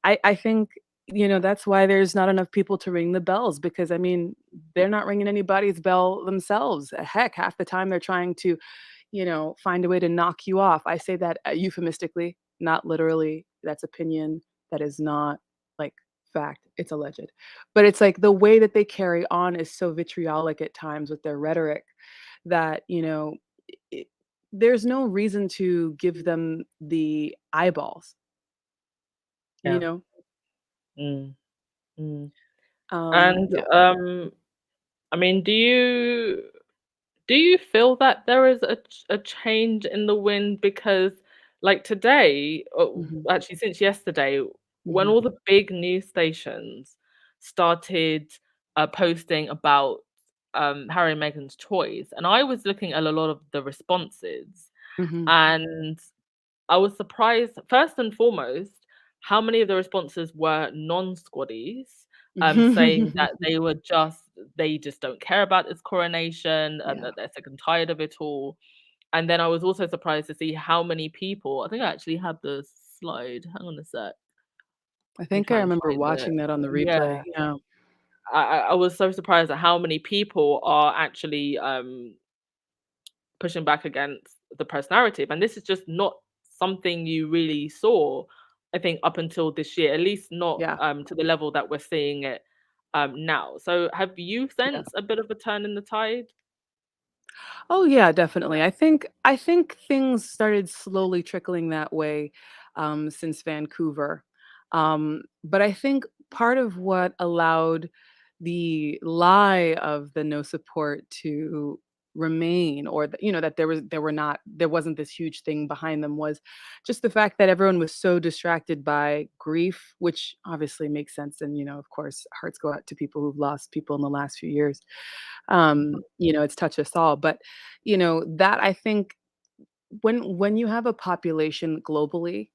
I think that's why there's not enough people to ring the bells, because I mean they're not ringing anybody's bell themselves. Heck, half the time they're trying to find a way to knock you off. I say that euphemistically, not literally. That's opinion. That is not like fact. It's alleged. But it's like the way that they carry on is so vitriolic at times with their rhetoric that, it, there's no reason to give them the eyeballs, you yeah, know? mm, mm. And Yeah. I mean, do you feel that there is a change in the wind? Because, like today, Hmm. actually since yesterday, when Hmm. all the big news stations started posting about Harry and Meghan's choice, and I was looking at a lot of the responses, Mhm. And I was surprised, first and foremost, how many of the responses were non-squaddies, saying that they just don't care about this coronation and Yeah. that they're sick and tired of it all. And then I was also surprised to see how many people. I think I actually had the slide. Hang on a sec. I Let me think I try and remember find it. watching that on the Yeah, replay. Yeah. I was so surprised at how many people are actually pushing back against the press narrative. And this is just not something you really saw, I think, up until this year, at least not Yeah. to the level that we're seeing it now. So have you Yeah. sensed a bit of a turn in the tide? Oh yeah, definitely. I think things started slowly trickling that way since Vancouver. But I think part of what allowed the lie of the no support to remain, or that there wasn't this huge thing behind them, was just the fact that everyone was so distracted by grief, which obviously makes sense. And of course, hearts go out to people who've lost people in the last few years. It's touched us all. But that, I think, when you have a population globally,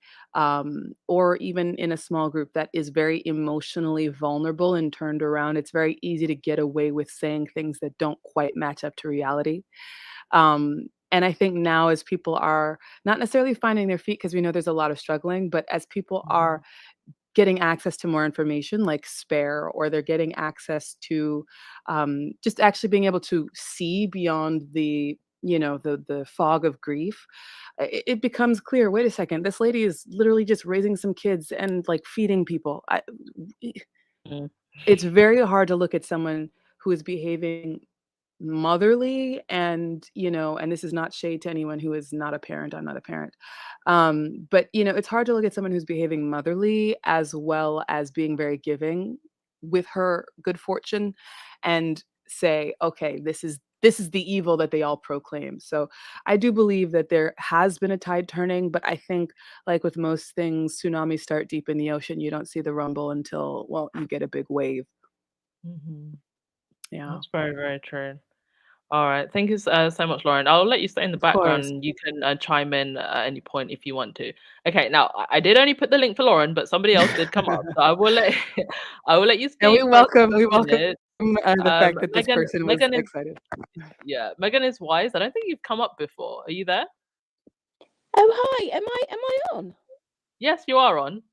or even in a small group that is very emotionally vulnerable and turned around, it's very easy to get away with saying things that don't quite match up to reality. And I think now, as people are not necessarily finding their feet, because we know there's a lot of struggling, but as people are Mhm. getting access to more information like Spare, or they're getting access to just actually being able to see beyond the fog of grief, it becomes clear, wait a second, this lady is literally just raising some kids and like feeding people. Mm. It's very hard to look at someone who is behaving motherly, and this is not shade to anyone who is not a parent. I'm not a parent. But it's hard to look at someone who's behaving motherly as well as being very giving with her good fortune, and say, okay, this is the evil that they all proclaim. So I do believe that there has been a tide turning, but I think, like with most things, tsunamis start deep in the ocean. You don't see the rumble until, well, you get a big wave. Mhm. Yeah. That's very, very true. All right. Thank you so much, Lauren. I'll let you stay in the Of background course. and you can chime in at any point if you want to. Okay. Now, I did only put the link for Lauren, but somebody else did come up. So I will let I will let you And we speak for a welcome couple we of welcome minutes. the fact that this Megan, person was Megan is excited. yeah, Megan is wise. I don't think you've come up before. Are you there? Oh, hi. Am I on? Yes, you are on.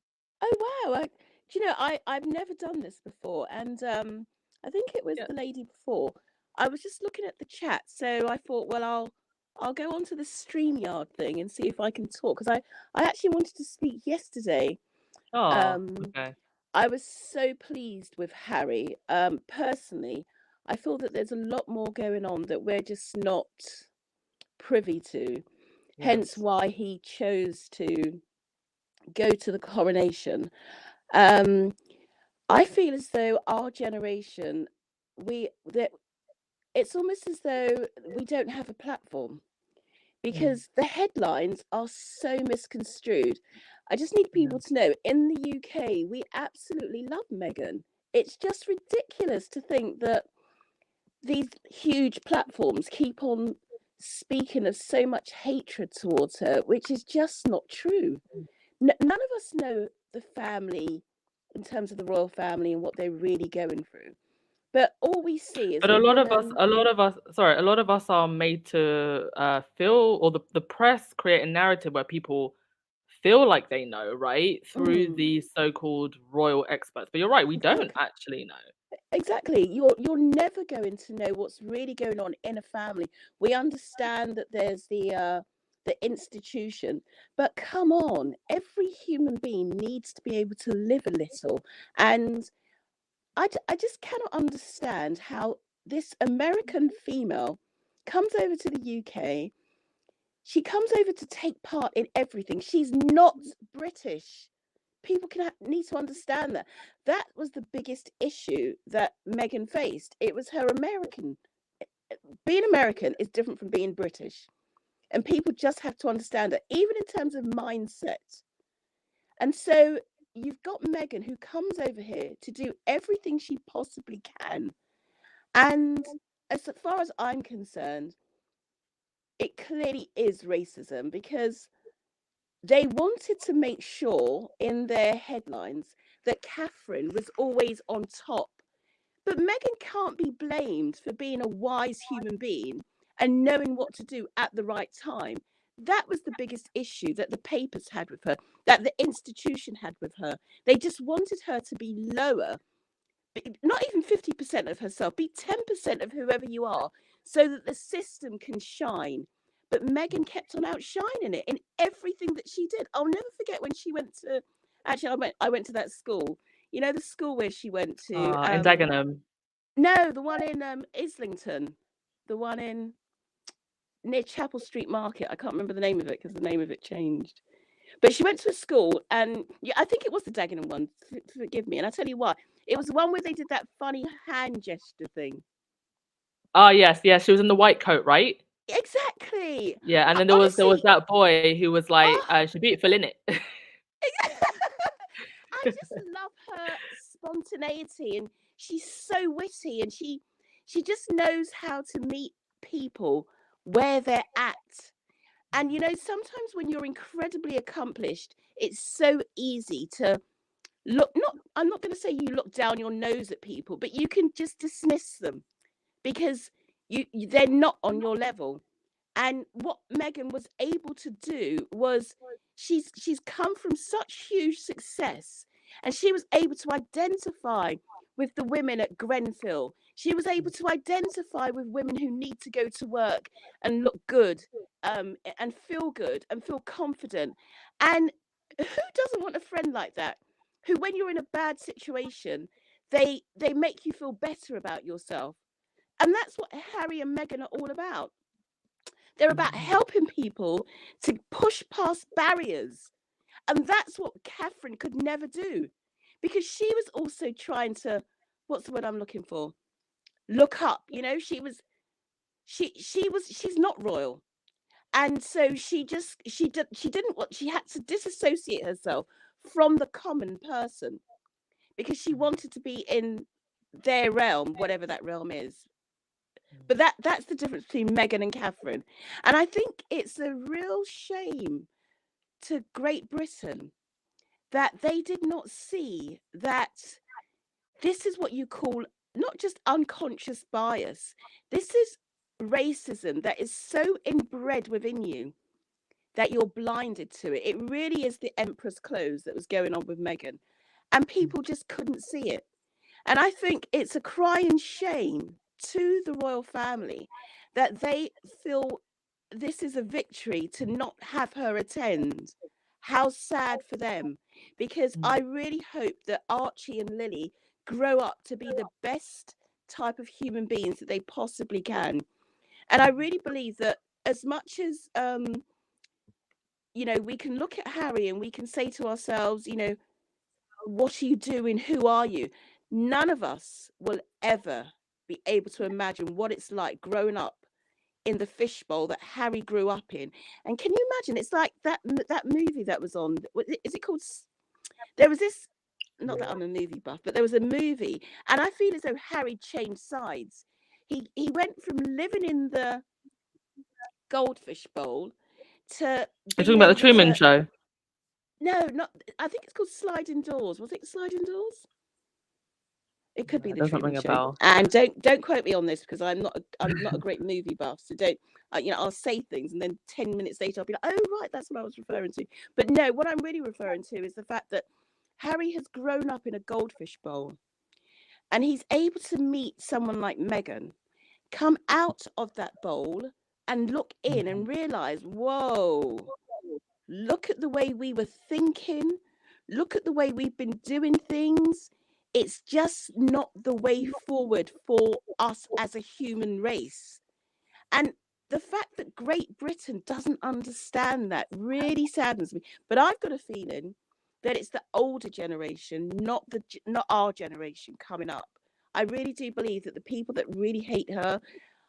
Oh, wow. Do you know, I've never done this before, and I think it was Yeah. the lady before. I was just looking at the chat, so I thought, well, I'll go onto the StreamYard thing and see if I can talk, because I actually wanted to speak yesterday. Oh, Um, okay. I was so pleased with Harry. Personally, I feel that there's a lot more going on that we're just not privy to. Hence Yes. why he chose to go to the coronation. Um, I feel as though our generation, that it's almost as though we don't have a platform, Mm, because the headlines are so misconstrued. I just need yeah. people to know, in the UK, we absolutely love Meghan. It's just ridiculous to think that these huge platforms keep on speaking of so much hatred towards her, which is just not true. None of us know the family, in terms of the royal family and what they're really going through. But all we see is But a a woman. lot of us, sorry, a lot of us are made to feel, or the press create a narrative where people feel like they know, right? Through Mm, these so-called royal experts. But you're right, we don't exactly. actually know. Exactly. You're never going to know what's really going on in a family. We understand that there's the institution, but come on, every human being needs to be able to live a little. And I just cannot understand how this American female comes over to the UK. She comes over to take part in everything. She's not British. People need to understand that. That was the biggest issue that Meghan faced. It was her American. Being American is different from being British. And people just have to understand that, even in terms of mindset. And so you've got Meghan, who comes over here to do everything she possibly can. And as far as I'm concerned, it clearly is racism, because they wanted to make sure in their headlines that Catherine was always on top. But Meghan can't be blamed for being a wise human being and knowing what to do at the right time. That was the biggest issue that the papers had with her, that the institution had with her. They just wanted her to be lower, not even 50% of herself, be 10% of whoever you are, so that the system can shine. But Meghan kept on outshining it in everything that she did. I'll never forget when she went to, actually, I went to that school. You know, the school where she went to? In Dagenham. No, the one in Islington. The one in near Chapel Street Market. I can't remember the name of it because the name of it changed. But she went to a school, and yeah, I think it was the Dagenham one. Forgive me. And I tell you what, it was the one where they did that funny hand gesture thing. Oh yes, yes. She was in the white coat, right? Exactly. Yeah, and then there was that boy who was like, she beautiful, innit? I just love her spontaneity, and she's so witty, and she just knows how to meet people where they're at. And you know, sometimes when you're incredibly accomplished, it's so easy to I'm not going to say you look down your nose at people, but you can just dismiss them because they're not on your level. And what Meghan was able to do was she's come from such huge success, and she was able to identify with the women at Grenfell. She was able to identify with women who need to go to work and look good, and feel good and feel confident. And who doesn't want a friend like that? Who, when you're in a bad situation, they make you feel better about yourself. And that's what Harry and Meghan are all about. They're about helping people to push past barriers. And that's what Catherine could never do, because she was also trying to, what's the word I'm looking for? Look up. You know, she's not royal. And so she had to disassociate herself from the common person, because she wanted to be in their realm, whatever that realm is. But that's the difference between Meghan and Catherine. And I think it's a real shame to Great Britain that they did not see that this is what you call not just unconscious bias. This is racism that is so inbred within you that you're blinded to it. It really is the emperor's clothes that was going on with Meghan, and people just couldn't see it. And I think it's a crying shame to the royal family that they feel this is a victory to not have her attend. How sad for them, because I really hope that Archie and Lily grow up to be the best type of human beings that they possibly can. And I really believe that as much as you know, we can look at Harry and we can say to ourselves, you know, what are you doing? Who are you? None of us will ever be able to imagine what it's like growing up in the fishbowl that Harry grew up in. And can you imagine? It's like that movie that was on. Is it called? There was this. Not that I'm a movie buff, but there was a movie, and I feel as though Harry changed sides. He went from living in the goldfish bowl to. You're talking about the Truman Show? No, not. I think it's called Sliding Doors. Was it Sliding Doors? It could be the Truman Show. And don't quote me on this, because I'm not a great movie buff. So don't, you know, I'll say things and then 10 minutes later I'll be like, oh right, that's what I was referring to. But no, what I'm really referring to is the fact that Harry has grown up in a goldfish bowl, and he's able to meet someone like Meghan, come out of that bowl and look in and realize, whoa, look at the way we were thinking, look at the way we've been doing things. It's just not the way forward for us as a human race. And the fact that Great Britain doesn't understand that really saddens me. But I've got a feeling that it's the older generation, not our generation coming up. I really do believe that the people that really hate her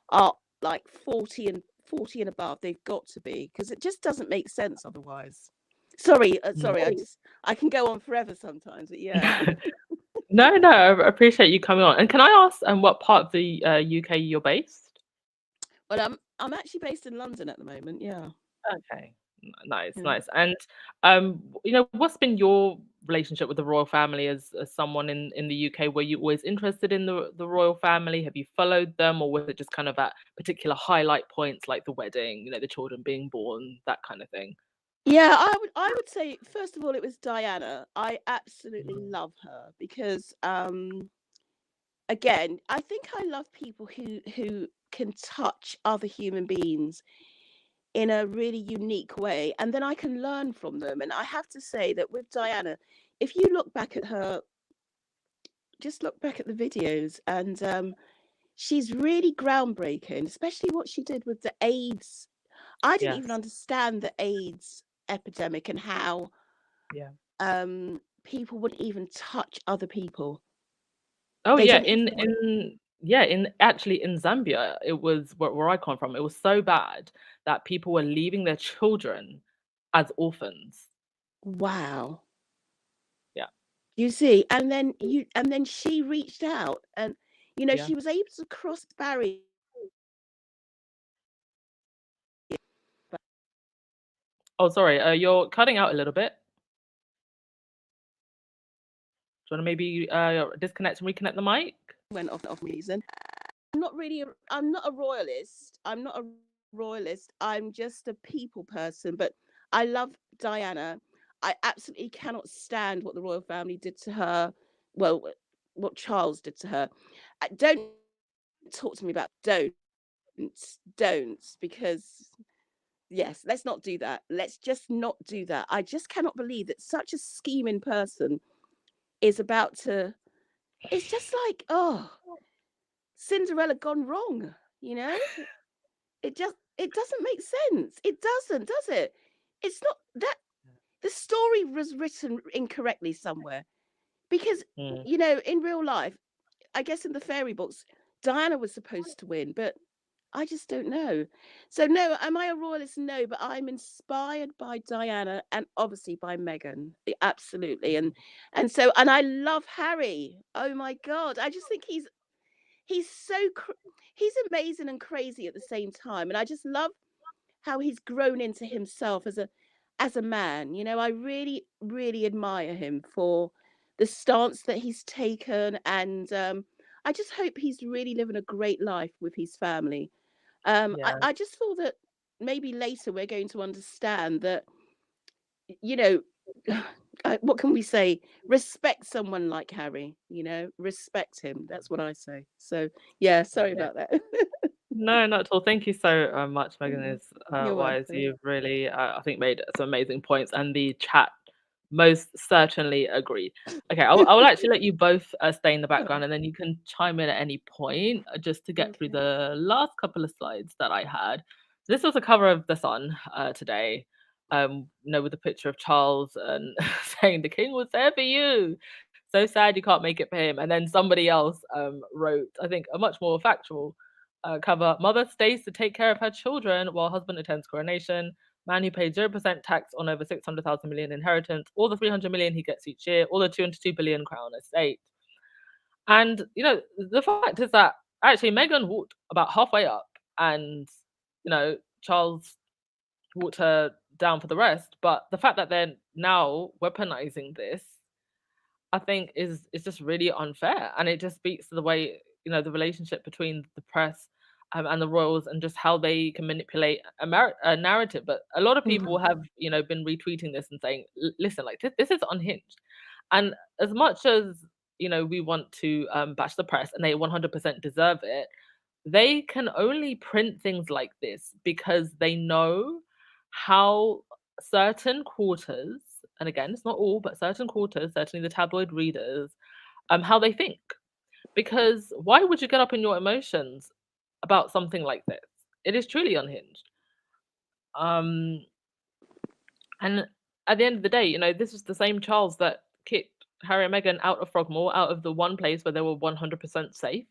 are like 40 and above. They've got to be, because it just doesn't make sense otherwise. Sorry, I can go on forever sometimes, but yeah. No, I appreciate you coming on. And can I ask what part of the UK you're based? Well, I'm actually based in London at the moment. Yeah. Okay. Nice, Yeah. nice. And what's been your relationship with the royal family as someone in the UK? Were you always interested in the royal family? Have you followed them, or was it just kind of at particular highlight points like the wedding, the children being born, that kind of thing? Yeah, I would say first of all it was Diana. I absolutely Mm. love her because again, I think I love people who can touch other human beings in a really unique way, and then I can learn from them. And I have to say that with Diana, if you look back at her, just look back at the videos, and she's really groundbreaking, especially what she did with the AIDS. I didn't even Yes. understand the AIDS epidemic and how Yeah. people wouldn't even touch other people. Oh They yeah, didn't in even want. in yeah, in actually in Zambia, it was where I come from. It was so bad that people were leaving their children as orphans. Wow. Yeah, You see, and then she reached out, and yeah. she was able to cross barriers. Oh, sorry, you're cutting out a little bit. Do you want to maybe disconnect and reconnect the mic? Went off reason. I'm not a royalist. I'm not a royalist. I'm just a people person, but I love Diana. I absolutely cannot stand what the royal family did to her. Well, what Charles did to her. Don't talk to me about don't, because yes, let's not do that. Let's just not do that. I just cannot believe that such a scheming person is about to. It's just like, oh, Cinderella gone wrong. You know, it doesn't make sense. It doesn't, does it? It's not that the story was written incorrectly somewhere, because Mm, in real life, I guess in the fairy books, Diana was supposed to win, but I just don't know. So no, am I a royalist? No, but I'm inspired by Diana and obviously by Meghan. Absolutely. And I love Harry. Oh my God. I just think he's so he's amazing and crazy at the same time. And I just love how he's grown into himself as a man. I really, really admire him for the stance that he's taken, and I just hope he's really living a great life with his family. I, yeah, I just feel that maybe later we're going to understand that, you know, what can we say? Respect someone like Harry, respect him. That's what I say. So, yeah, sorry yeah. about that. No, not at all. Thank you so much, Megan. Mm, Is You're wise. welcome. You've really, I think, made some amazing points, and the chat most certainly agreed. Okay, I will actually let you both stay in the background, and then you can chime in at any point just to get through Okay. the last couple of slides that I had. So this was a cover of The Sun today, with a picture of Charles and saying the king was there for you. So sad you can't make it for him. And then somebody else wrote, I think, a much more factual cover. Mother stays to take care of her children while husband attends coronation. Man who paid 0% tax on over 600,000 million inheritance, all the 300 million he gets each year, all the 202 billion crown estate. And the fact is that actually Meghan walked about halfway up, and Charles walked her down for the rest. But the fact that they're now weaponizing this, I think, is just really unfair, and it just speaks to the way the relationship between the press and the royals, and just how they can manipulate a narrative. But a lot of people Mhm. have been retweeting this and saying, Listen, like this is unhinged." And as much as we want to bash the press, and they 100% deserve it, they can only print things like this because they know how certain quarters, and again, it's not all, but certain quarters, certainly the tabloid readers, how they think. Because why would you get up in your emotions about something like this? It is truly unhinged. Um, and at the end of the day, this is the same Charles that kicked Harry and Meghan out of Frogmore, out of the one place where they were 100% safe.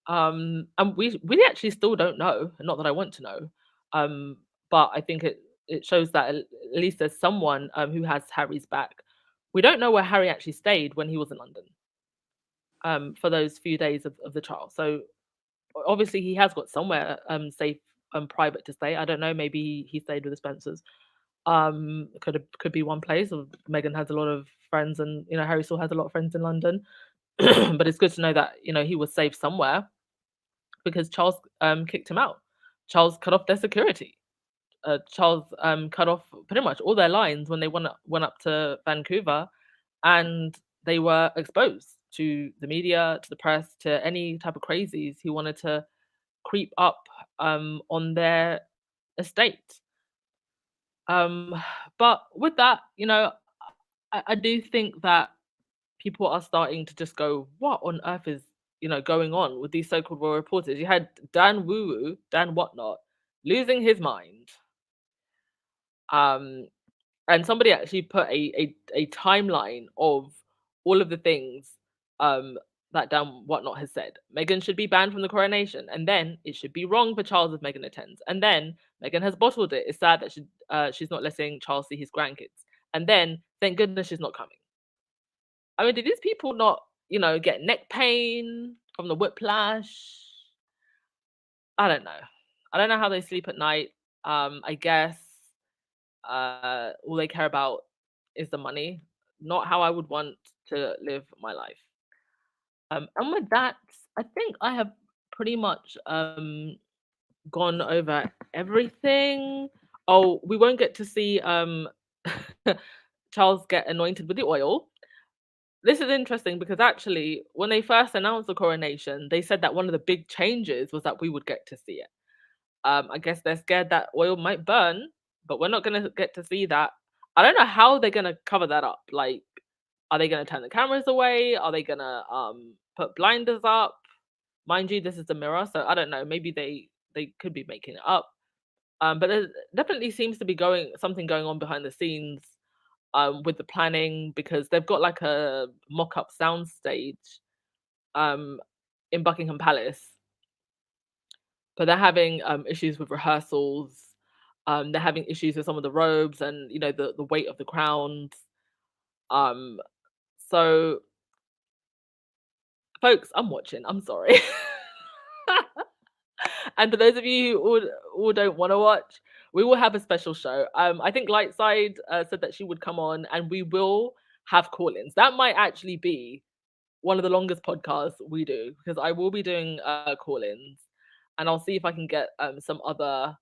And we actually still don't know, not that I want to know. But I think it shows that at least there's someone who has Harry's back. We don't know where Harry actually stayed when he was in London, for those few days of the trial. So obviously he has got somewhere safe private to stay. I don't know, maybe he stayed with the Spencers. Could be one place. Or Meghan has a lot of friends, and Harry still has a lot of friends in London. But it's good to know that he was safe somewhere, because Charles kicked him out. Charles cut off their security. Charles cut off pretty much all their lines when they went up to Vancouver, and they were exposed to the media, to the press, to any type of crazies who wanted to creep up on their estate. But with that, I do think that people are starting to just go, what on earth is going on with these so-called royal reporters? You had Dan Woo, Dan Whatnot, losing his mind. And somebody actually put a timeline of all of the things that Dan Whatnot has said. Meghan should be banned from the coronation, and then it should be wrong for Charles if Meghan attends, and then Meghan has bottled it. It's sad that she's not letting Charles see his grandkids, and then thank goodness she's not coming. I mean, did these people not, get neck pain from the whiplash? I don't know. I don't know how they sleep at night. I guess all they care about is the money, not how I would want to live my life. And with that, I think I have pretty much gone over everything. Oh, we won't get to see Charles get anointed with the oil. This is interesting because actually, when they first announced the coronation, they said that one of the big changes was that we would get to see it. I guess they're scared that oil might burn, but we're not going to get to see that. I don't know how they're going to cover that up. Like, are they going to turn the cameras away? Are they going to put blinders up? Mind you, this is the mirror, so I don't know. Maybe they could be making it up. But there definitely seems to be something going on behind the scenes with the planning, because they've got like a mock-up sound stage in Buckingham Palace, but they're having issues with rehearsals. They're having issues with some of the robes and the weight of the crowns. So folks, I'm watching. I'm sorry. And for those of you who don't want to watch, we will have a special show. I think Lightside said that she would come on, and we will have call-ins. That might actually be one of the longest podcasts we do, because I will be doing call-ins, and I'll see if I can get some other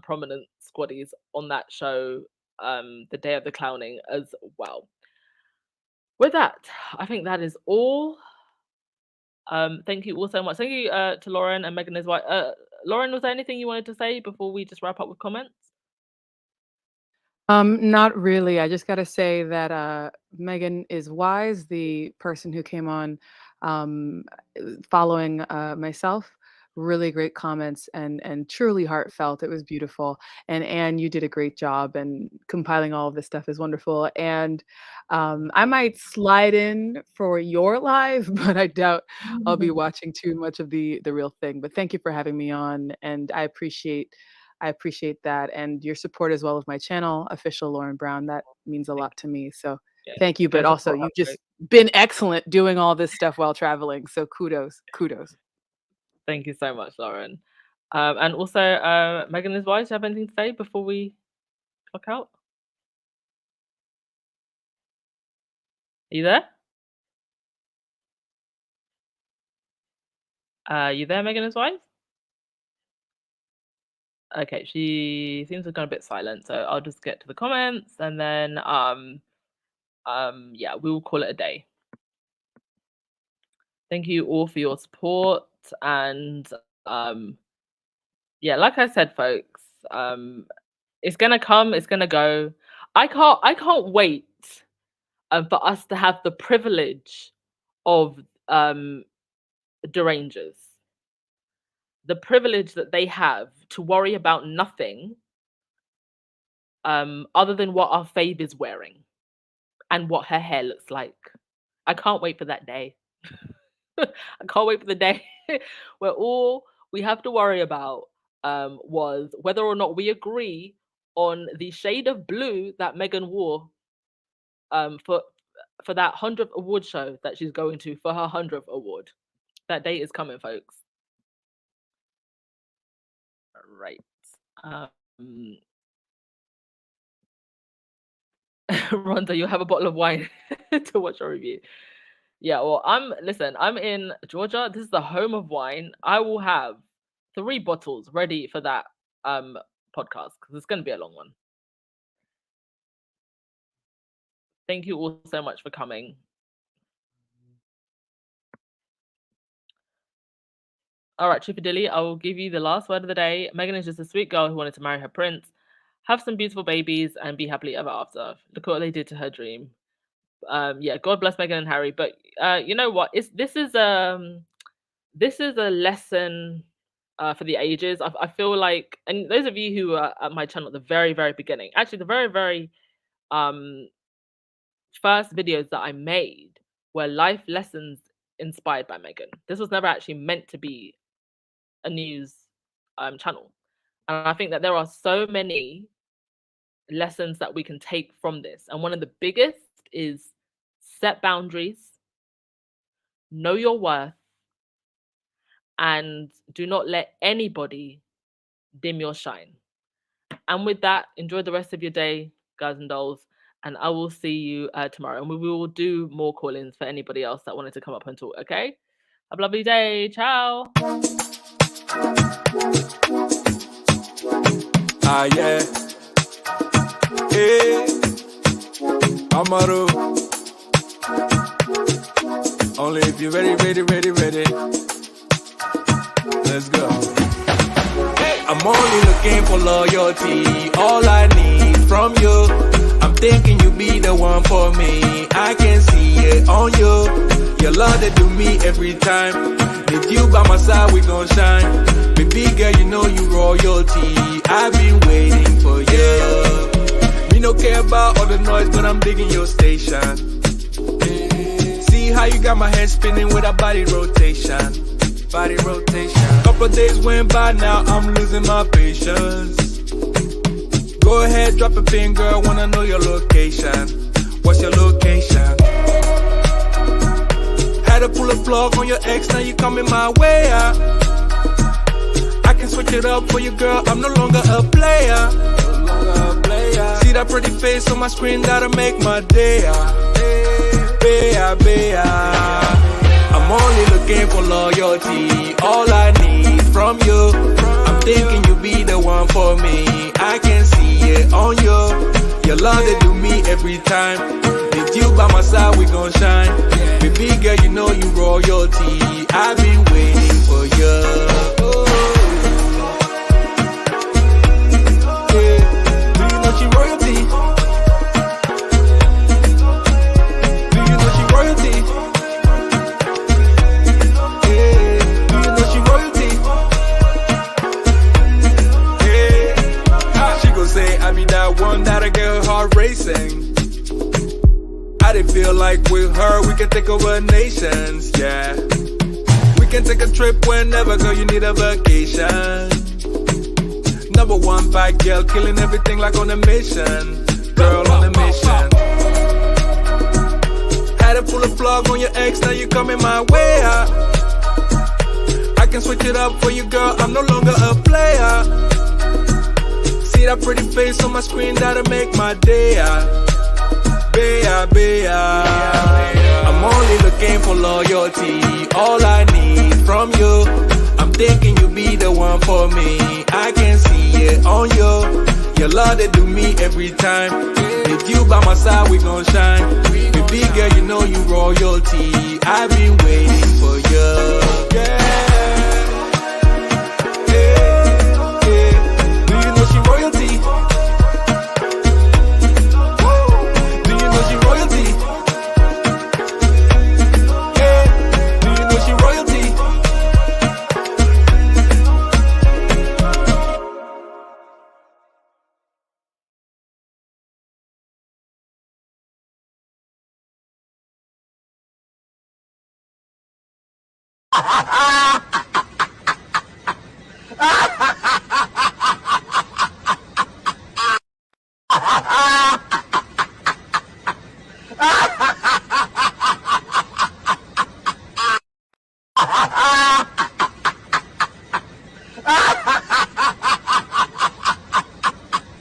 prominent squaddies on that show the day of the clowning as well. With that, I think that is all. Thank you all so much. Thank you to Lauren and Megan as well. Lauren, was there anything you wanted to say before we just wrap up with comments? Not really. I just gotta say that Megan is wise, the person who came on um, following myself. Really great comments and truly heartfelt. It was beautiful. And Anne, you did a great job, and compiling all of this stuff is wonderful. And I might slide in for your live, but I doubt I'll be watching too much of the real thing. But thank you for having me on, and I appreciate that, and your support as well of my channel, official Lauren Brown. That means a lot to me. So Yeah, thank you. But your also, support you've helps, just been excellent doing all this stuff while traveling. So kudos. Thank you so much, Lauren. And also, Megan is wise. Do you have anything to say before we clock out? Are you there? You there, Megan is wise? Okay, she seems to have gone a bit silent, so I'll just get to the comments, and then yeah, we will call it a day. Thank you all for your support, and yeah, like I said, folks, it's gonna come, it's gonna go. I can't wait for us to have the privilege of derangers, the privilege that they have to worry about nothing other than what our Fave is wearing and what her hair looks like. I can't wait for that day. I can't wait for the day where all we have to worry about was whether or not we agree on the shade of blue that Meghan wore for that 100th award show that she's going to for her 100th award. That day is coming, folks. right. Rhonda, you have a bottle of wine to watch our review. Yeah, well, I'm in Georgia. This is the home of wine. I will have 3 bottles ready for that podcast because it's going to be a long one. Thank you all so much for coming. All right, Chippy I will give you the last word of the day. Meghan is just a sweet girl who wanted to marry her prince, have some beautiful babies, and be happily ever after. Look at what they did to her dream. Yeah, God bless Meghan and Harry. But you know what? This is a lesson for the ages. I feel like, and those of you who are at my channel at the very, very beginning, actually the very, very first videos that I made were life lessons inspired by Meghan. This was never actually meant to be a news channel. And I think that there are so many lessons that we can take from this. And one of the biggest is set boundaries, know your worth, and do not let anybody dim your shine. And with that, enjoy the rest of your day, guys and dolls. And I will see you tomorrow. And we will do more call-ins for anybody else that wanted to come up and talk, okay? Have a lovely day. Ciao. Ah, yeah. Hey, Amaru. Only if you're ready. Let's go. I'm only looking for loyalty. All I need from you. I'm thinking you be the one for me. I can see it on you. Your love that do me every time. With you by my side, we gon' shine. Baby girl, you know you royalty. I've been waiting for you. Me no care about all the noise, but I'm digging your station. See how you got my head spinning with a body rotation. Couple days went by, now I'm losing my patience. Go ahead, drop a pin, girl, wanna know your location. What's your location? Had to pull a plug on your ex, now you coming my way out. I can switch it up for you, girl, I'm no longer a player. See that pretty face on my screen, that'll make my day out. I'm only looking for loyalty. All I need from you. I'm thinking you be the one for me. I can see it on you. Your love they do me every time. With you by my side, we gon' shine. Baby girl, you know you royalty. I've been waiting for you. Yeah. Do you know she royalty? Do you know she royalty? Say I be that one that'll get her heart racing. I did feel like with her we can take over nations, yeah. We can take a trip whenever, girl, you need a vacation. Number one bad girl, killing everything like on a mission. Girl on a mission. Had to pull a plug on your ex, now you coming my way out. I can switch it up for you, girl, I'm no longer a player. See that pretty face on my screen, that'll make my day out. I'm only looking for loyalty. All I need from you. I'm thinking you be the one for me. I can see it on you. Your love they do me every time. With you by my side, we gon' shine. Baby girl, you know you royalty. I've been waiting for you. Yeah. She royalty. Do you know she royalty? Yeah. Do you know she royalty? Ha ha ha!